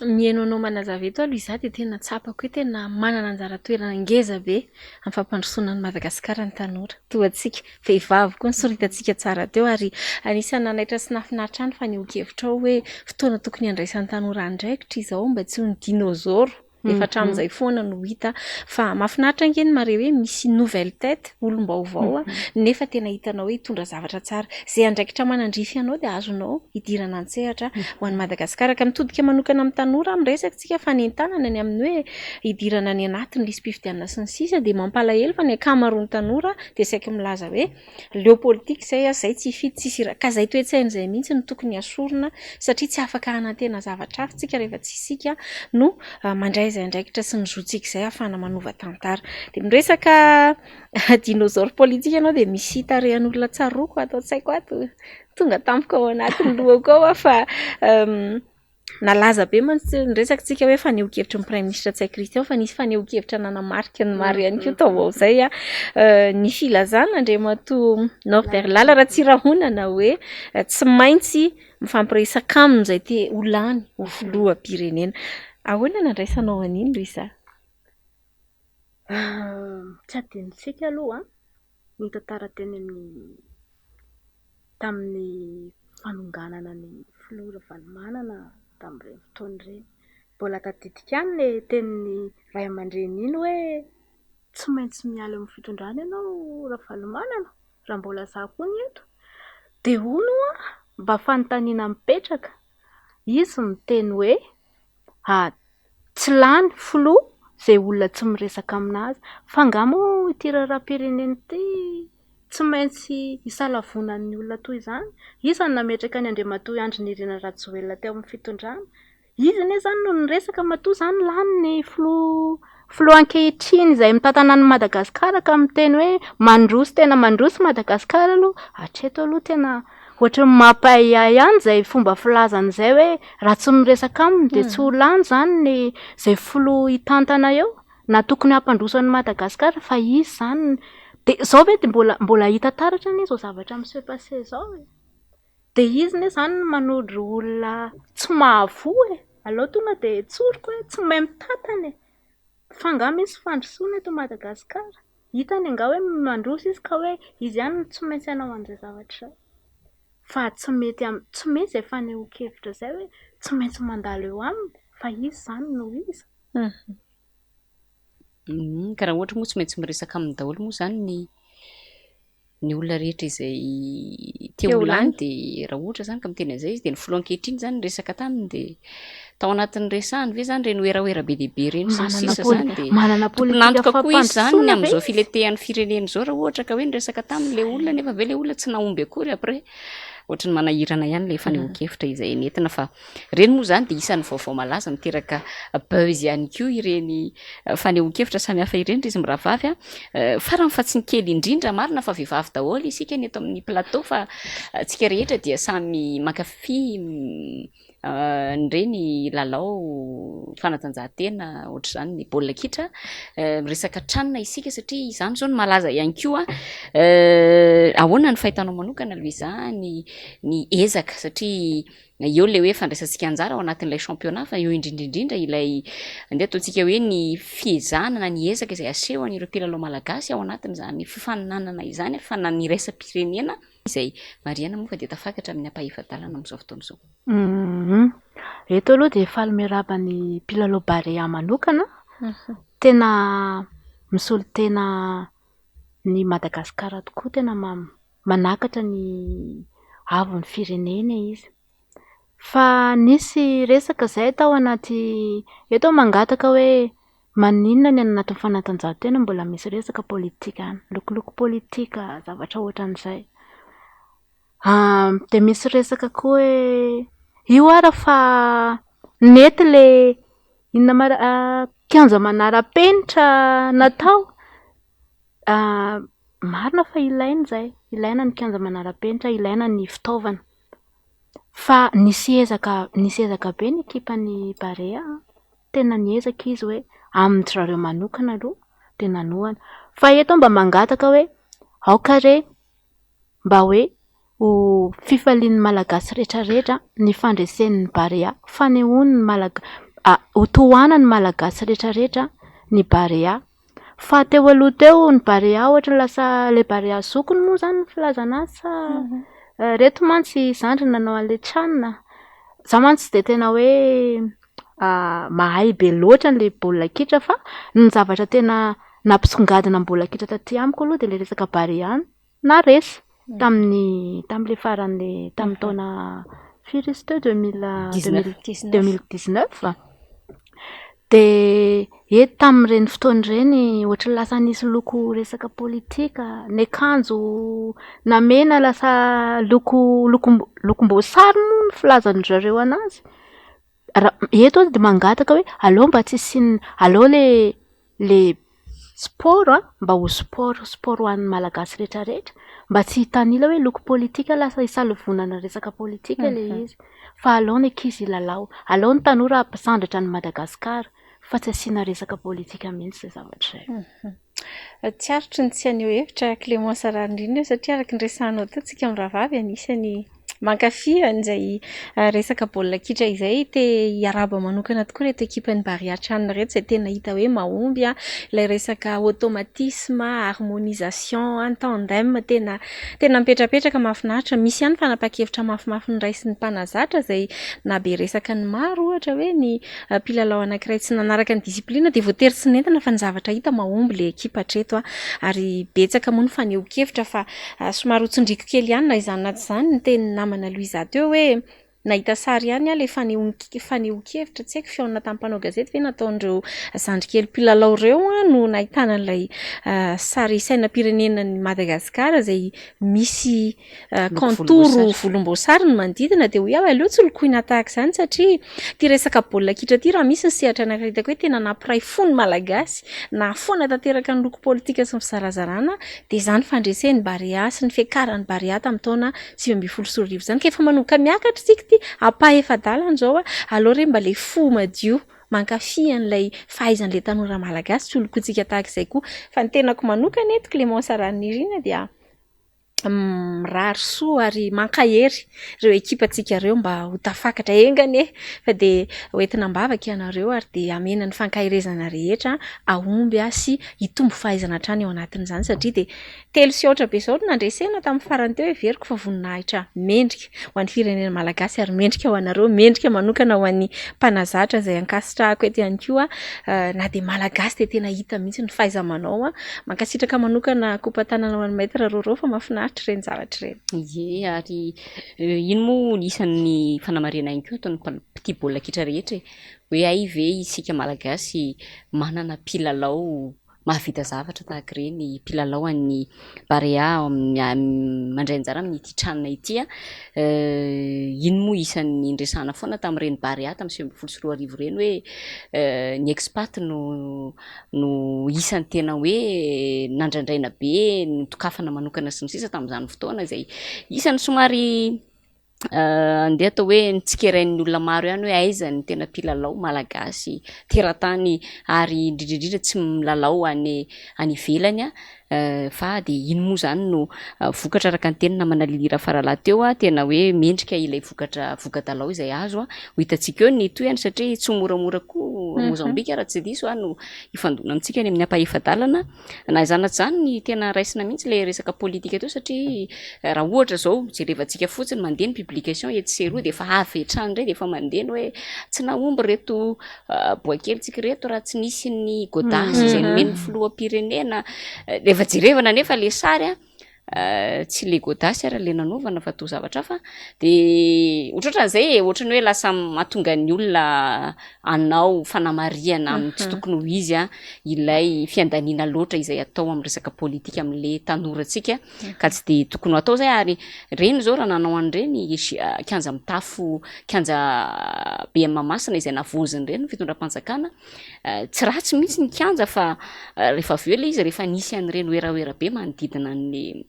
Mihaino anao manazava eto aloha izaho dia tena tsapako hoe tena manana anjara toerana ngeza be amin'ny fampandrosoana ny Madagasikara ny tanora. Toa antsika vehivavy koa nisoritantsika tsara teo ary anisany nanaitra sy nafinaritra any fa niohakevitra ao hoe fotoana tokony handraisan'ny tanora andraikitra izao mba tsy ho ny dinosaure. Efa hatramin'izay foana no hita fa mahafinaritra angeny mare hoe misy nouvelle tête olom-baovao nefa tena hitanao hoe hitondra zavatra tsara. Izay andraikitra manandrify anao dia azonao hidirana an-tsehatra ho an'ny Madagasikara ka mitodika manokana amin'ny tanora miresakantsika fanentanana ny amin'ny hoe hidirana any anatin'ny lisam-pifidianana sy ny sisa dia mampalahelo fa ny akamaroan'ny tanora dia saika milaza hoe leo politika izay tsy hifidy tsisy ka izay toe-tsaina izay mihitsy no tokony hasorona satria tsy afaka hanantena zavatra hafa tsika rehefa tsy isika no mandray izay andraikitra sy ny zotsika izay ahafana manova tantara. Dia miresaka dinosaure politika ianao dia misy tarehan'olona tsaroako atao tsaiko ato tonga tampoka ao anatin'ny lohako ao fa nalaza be niresaka hoe faneho-kevitra ny Prime Ministre Tsai Christian fa nisy faneho-kevitra nanamarika ny maro ihany koa tao izay ny filazana Andriamatoa Norderdlala Ratsirahonana hoe tsy maintsy mifampiresaka aminy izay te ho lany ho filoham-pirenena. Ahoana nandraisanao an'iny Loisa? Tsy adinontsika aloha ny tantara teny tamin'ny fanonganana ny Flora Valomanana tamin'ireny fotoana ireny. Mbola tadidika any le tenin'ny ray aman-dreny iny hoe tsy maintsy miala amin'ny fitondrana ianao Ravalomanana raha mbola zaho koa ny eto. Dia hono mba fanontaniana mipetraka izy miteny hoe tsy lany filoha zay olona tsy miresaka aminazy fa angamo ity raharam-pireneny ity tsy maintsy hisalavonan'ny olona toy izany. Izy ny nametraka ny Andriamatoa Andry Nirina Rajoelina teo amin'ny fitondrana. Izy ne zany no niresaka matoa zany lany ny filoha ankehitriny izay mitantana ny Madagasikara ka miteny hoe mandroso tena mandroso Madagasikara aloha hatreto aloha tena ohatra ny mampahay ihany izay fomba filazana izay hoe raha tsy miresaka aminy dia tsy ho lany zany ny izay filoha hitantana eo na tokony hampandroso an'i Madagasikara fa izy zany dia izao ve dia mbola hita taratra anie izao zavatra amin'ny passé izao e. Dia izy ne zany manodry olona tsy mahavoa e. Aleo tonga dia tsoriko hoe tsy mahay mitantana e. Fa angao misy fandrosoana eto Madagasikara. Hitany angao hoe mandroso izy ka hoe izy ihany no tsy maintsy hanao an'izay zavatra. Fa tsy mety izay fanehoan-kevitra izay hoe tsy maintsy mandalo eo aminy fa izy zany no izy. Ka raha ohatra moa tsy maintsy miresaka amin'ny daholo moa zany ny olona rehetra izay teo lany dia raha ohatra zany ka miteny an'izay izy dia ny filoha ankehitriny zany resaka taminy dia tao anatin'ny resahany ve zany reny oeraoera be dehibe ireny sy ny sisa zany dia tomponantoka koa izy zany ny amin'izao filetehan'ny fireneny izao raha ohatra ka hoe niresaka taminy le olona nefa ve le olona tsy nahomby akory après ohatra ny manahirana ihany le fanehoan-kevitra izay nentina fa ireny moa zany dia isan'ny vaovao malaza miteraka buzz ihany koa ireny fanehoan-kevitra samihafa ireny izy miravavy farany fa tsy ny kely indrindra marina fa vehivavy daholo isika ny eto amin'ny plateau fa tsika rehetra dia samy mankafy nireny lalao fanatanjahantena ohatra izany ny baolina kitra miresaka tranona isika satria izany zao ny malaza ihany koa ahoana ny fahitanao manokana Louisa ny ezaka satria eo le hoe fandraisantsika anjara ao anatin'ilay championnat fa eo indrindraindrindra ilay andeha ataontsika hoe ny fiezanana ny ezaka izay aseho an'ireo mpilalao malagasy ao anatin'izany fifaninanana izany fa na ny raisam-pirenena izay Mariana moa fa dia tafakatra amin'ny ampahefa-dalana amin'izao fotoana izao. Eto aloha dia faly miaraba ny mpilalao barea manokana tena misolo tena ny Madagasikara tokoa tena manakatra ny avon'ny firenena izy. Fa nisy resaka izay tao anaty eto mangataka hoe maninona ny anatin'ny fanatanjahantena mbola misy resaka politika any, lokoloko politika zavatra ohatran'izay. Dia misy resaka koa hoe io ara fa nety le kianja manara-penitra natao marina fa ilaina izay, ilaina ny kianja manara-penitra, ilaina ny fitaovana. Fa nisy ezaka be ny ekipan'ny Barea, tena niezaka izy hoe amin'ny zareo manokana aloha dia nanohana. Fa eto mba mangataka hoe aokare mba hoe ho fifalian'ny malagasy rehetrarehetra ny fandresen'ny Barea, fanehoany ho tohanany malagasy rehetrarehetra ny Barea. Fa teo aloha teo ny Barea ohatra lasa le Barea zokony moa zany ny filazana azy sa reto mantsy zandry nanao an'ilay tranona. Za mantsy dia tena hoe mahay be loatra n'ilay baolina kitra fa ny zavatra tena nampisongadina amin'ny baolina kitra taty amiko aloha dia le resaka Barea na resy tamin'ilay faran'ilay tamin'ny taona firy izy teo 2019 dia tamin'ireny fotoan'ireny ohatra lasa nisy loko resaka politika, ny akanjo na mena lasa lokom-boasary moa ny filazan'ny zareo anazy. Eto dia mangataka hoe aleo mba tsy hisiany, aleo le sport mba ho sport ho an'ny malagasy rehetrarehetra mba tsy hitanila hoe loko politika lasa hisalavonana resaka politika le izy. Fa aleo ny ankizy lalao, aleo ny tanora ampisandratra ny Madagasikara fa tsy asiana resaka politika mihitsy izay zavatra izay. Tsiarotry ny tsy haneho hevitra Clémence Rarindrina satria araka ny resahanao teo tsika miravavy anisany mankafy an'izay resaka baolina kitra izay te hiaraba manokana tokoa reto ekipan'ny Barea Tranona reto izay tena hita hoe mahomby ilay resaka automatisme, harmonisation, en tandem tena mipetrapetraka mahafinaritra. Misy ihany fanapa-kevitra mafimafy ny ray sy ny mpanazatra izay na be resaka ny maro ohatra hoe ny mpilalao anankiray tsy nanaraka ny disiplina dia voatery tsy nentina fa ny zavatra hita mahomby le ekipa hatreto ary betsaka moa ny fanehoan-kevitra fa somary hotsindriako kely ihany na izany na tsy izany ny teny namana Louisa teo hoe nahita sary ihany a le fanehoan-kevitra tsy haiko fiaona tamin'ny mpanao gazety ve nataon'ireo zandrikely mpilalao ireo a no nahitana an'ilay sary sainam-pirenenan'i Madagasikara izay misy kantoro volomboasary no manodidina dia hoe aleo tsy lokoina tahaka izany satria ty resaka baolina kitra ty raha misy ny sehatra anankiray hitako hoe tena nampiray fony malagasy na foana tanteraka ny loko politika sy ny fizarazarana dia izany fandresen'ny Barea sy ny fiakaran'ny Barea tamin'ny taona 2024 izany ka efa manomboka miakatra isika ty apa-efadalany zao a aleo re mba le fo madio mankafy an'ilay fahaizan'ilay tanora malagasy tsy holokointsika tahaka izay koa fa ny tenako manokana eto Clémence Ranirina dia mirary soa ary mankahery ireo ekipantsika ireo mba ho tafakatra engane fa dia hoentina mbavaka ianareo ary dia amena ny fankahirezana rehetra ahomby sy hitombo fahaizana hatrany eo anatin'izany satria dia telo sy ohatra be izao no nandresena tamin'ny farany teo everiko fa voninahitra mendrika ho an'ny firenena malagasy ary mendrika ho anareo mendrika manokana ho an'ny mpanazatra izay ankasitrahako eto ihany koa na dia malagasy dia tena hita mihitsy ny fahaiza-manao mankasitraka manokana kopa-tanana ho an'ny maître Roro fa mahafinaritra reny zavatra reny. Ie ary ino moa isan'ny fanamarena ihany koa ataon'ny mpity baolina kitra rehetra hoe ay ve isika malagasy manana mpilalao mahavita zavatra tahaka ireny mpilalao an'ny Barea mandray anjara amin'ity tranona ity ino moa isan'ny indresana foana tamin'ireny Barea tamin'ny 2024 reny hoe ny expat no isan'ny tena hoe nandrandraina be notokafana manokana sy ny sisa tamin'izany fotoana izay isan'ny somary andeha atao hoe nitsikerain'ny olona maro ihany hoe aiza ny tena mpilalao malagasy teratany ary indrindrindrindra tsy milalao any ivelany fa dia ino moa zany no vokatra araka ny teny namana Lira Faralahy teo tena hoe mendrika ilay voka-dalao izay azo ho hitantsika eo ny toyany satria tsy moramora koa Mozambika raha tsy diso no ifandona amintsika any amin'ny apa-efadalana na zanaty zany ny tena raisina mihitsy le resaka politika teo satria raha ohatra zao jerevantsika fotsiny mandeha ny publication etseroa dia efa avy hatrany indray dia efa mandeha hoe tsy nahomby reto boakelitsika reto raha tsy nisy ny godasy izay nomeny filoham-pirenena rehefa jerevana nefa le sary tsy le godasy ary le nanaovana fa toa zavatra fa dia ohatrohatran'izay ohatrany hoe lasa mahatonga ny olona anao fanamariana amin'ny tsy tokony ho izy ilay fiandaniana loatra izay atao amin'ny resaka politika amin'le tanorantsika ka tsy dia tokony ho atao zay ary reny zao raha nanao an'ireny kianja mitafo kianja be mamasina izay navoziny ireny fitondram-panjakana tsy ratsy mihitsy ny kianja fa rehefa avy eo le izy rehefa nisy an'ireny oeraoera be manodidina ny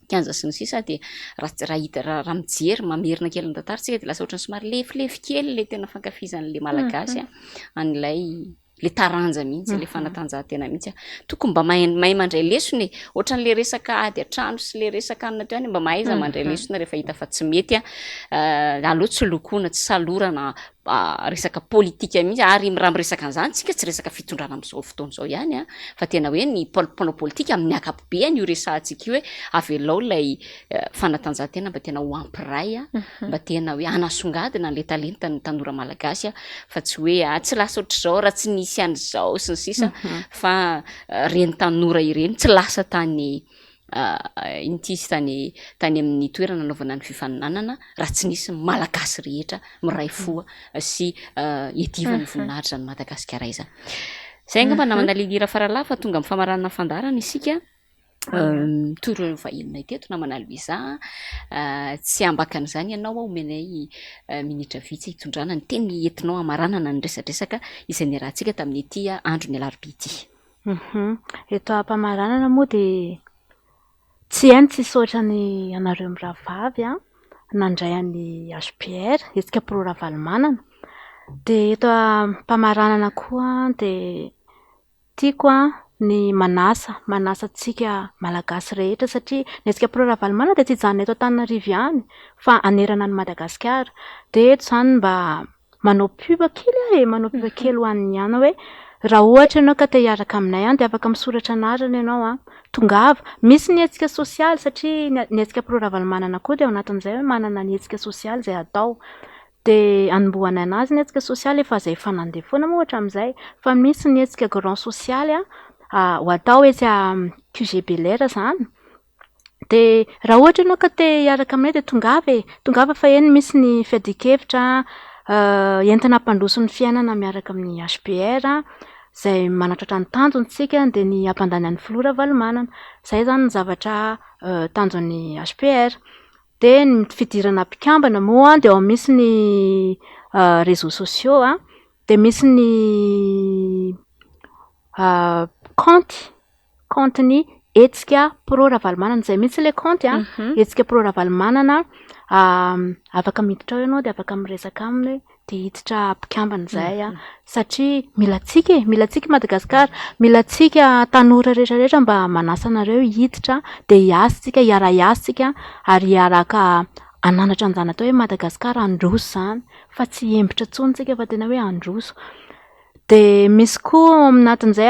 kianja sy ny sisa dia raha mijery mamerina kely ny tantarantsika dia lasa ohatrany somary lefilefy kely le tena fankafizan'le malagasy an'ilay le taranja mihitsy le fanatanjahantena mihitsy tokony mba mahay mandray lesona ohatran'le resaka ady atrano sy le resaka anona teo any mba mahaiza mandray lesona rehefa hita fa tsy mety aleo tsy lokoina tsy salorana resaka politika mihitsy ary raha miresaka an'izany tsika tsy resaka fitondrana amin'izao fotoana izao ihany fa tena hoe ny mpanao politika amin'ny akapobeany io resahantsika io hoe avelao ilay fanatanjahantena mba tena ho ampiray mba tena hoe anasongadina le talenta ny tanora malagasy fa tsy hoe tsy lasa ohatr'izao raha tsy nisy an'izao sy ny sisa fa reny tanora ireny tsy lasa tany intisy tany amin'ny toerana nanaovana ny fifaninanana raha tsy nisy malagasy rehetra miray foa sy edivany voninahitra ny Madagasikara izany. Zay angamba namana Lira Faralahy fa tonga amin'ny famaranana fandarana isika toro vahiny teto namana Luiza tsy ambakan'izany ianao omenay minitra vitsy hitondrana ny teny entinao amaranana ny resadresaka izay niarahantsika tamin'ny ity andro ny alarobia ity. Eto ampamaranana moa dia tsy hainy tsisy ohatrany anareo miravavy nandray an'ny HPR hetsika pro-ravalomanana dia eto ampamaranana koa dia tiako ny manasa antsika malagasy rehetra satria ny hetsika pro-ravalomanana dia tsy hijanona eto Antananarivo ihany fa anerana ny Madagasikara dia eto izany mba manao pub kely ho an'ny ihany hoe raha ohatra ianao ka te hiaraka aminay dia afaka misoratra anarana ianao tongava misy ny hetsika sosialy satria ny hetsika pro-ravalomanana koa dia ao anatin'izay hoe manana ny hetsika sosialy izay atao dia anombohana anazy ny hetsika sosialy efa izay fanandeha foana moa ohatra amin'izay fa misy ny hetsika grand sosialy ho atao hoe QG Belair izany De raha ohatra ianao ka te hiaraka aminay de tongava fa eny misy ny fiadikevitra entina hampandroso ny fiainana miaraka amin'ny HPR zay manatratra ny tanjontsika de ny hampandanyan'ny filora valomanana. Zay zany ny zavatra tanjon'ny HPR. De ny fidirana mpikambana moa de ao misy ny réseaux sociaux de misy ny compte-ny hetsika pro ravalomanana zay mitsy le compte hetsika pro ravalomanana afaka miditra ao ianao de afaka miresaka aminy de hiditra mpikambana zay satria milatsika Madagasikara, milatsika tanora rehetrarehetra mba manasa anareo hiditra de hiasitsika hiara-hiasitsika ary hiaraka ananatra an'izany atao hoe Madagasikara androso zany fa tsy hembitra intsony tsika fa tena hoe androso. De misy koa aminatin'izay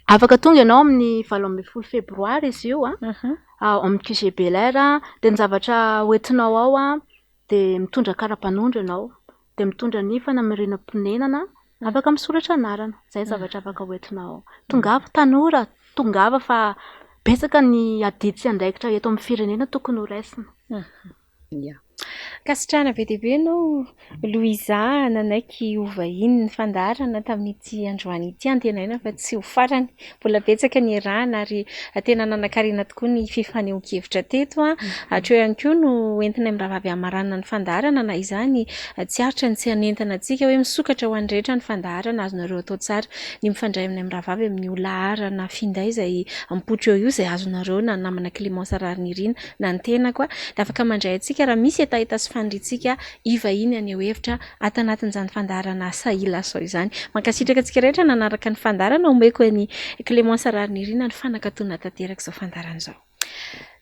afaka tonga ianao amin'ny 20 febroary izy io amin'ny QG Belair de ny zavatra hoentinao ao de mitondra kara-panondro ianao de mitondra ny fanamirenam-ponenana afaka misoratra anarana. Zay zavatra afaka hoentinao. Tongava tanora, tongava fa betsaka ny adidy sy andraikitra eto amin'ny firenena tokony ho raisina. Kasitrana be dehibe no Louisa nanaiky hovahiny ny fandaharana tamin'ity androany ity antenaina fa tsy ho farany. Mbola betsaka ny rana ary tena nanankarena tokoa ny fifanehonkevitra teto hatreo ihany koa no entina miravavy amaranana ny fandaharana na izany tsy haritra ny tsy hanentana antsika hoe misokatra ho any rehetra ny fandaharana azonareo atao tsara ny mifandray amin'ny miravavy amin'ny olaharana finday izay mipoitra eo io izay azonareo na namana Clémence Rarinirina na ny tenako de afaka mandray antsika raha misy etaeta sy fandritsika ivahiny aneo hevitra ato anatin'izany fandaharana sahila sao izany. Mankasitraka antsika rehetra nanaraka ny fandaharana omeko ny Clémence Rarinirina ny fanakatona tanteraka izao fandaharana izao.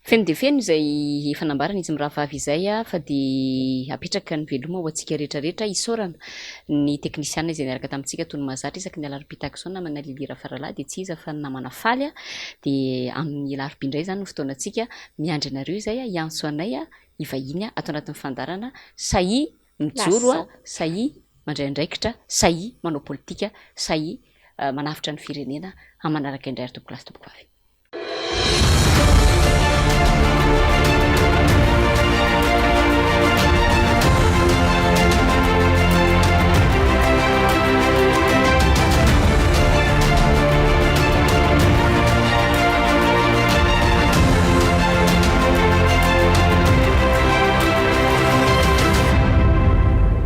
Feno de feno izay efa nambarana izy miravavy izay fa de apetraka ny veloma ho antsika rehetrarehetra isaorana ny teknisiana izay niaraka tamintsika tony mazatra isaky ny alarobitaka zao namana Lili Rafaralahy de tsy iza fa namana faly de amin'ny alarobia indray zany ny fotoanantsika miandry anareo izay hiantso anay ivahiny ato anatin'ny fandarana sahy mijoro sahy mandray andraikitra sahy manao politika sahy manafitra ny firenena amanaraka indray ary tompoko lasy tompoko avy.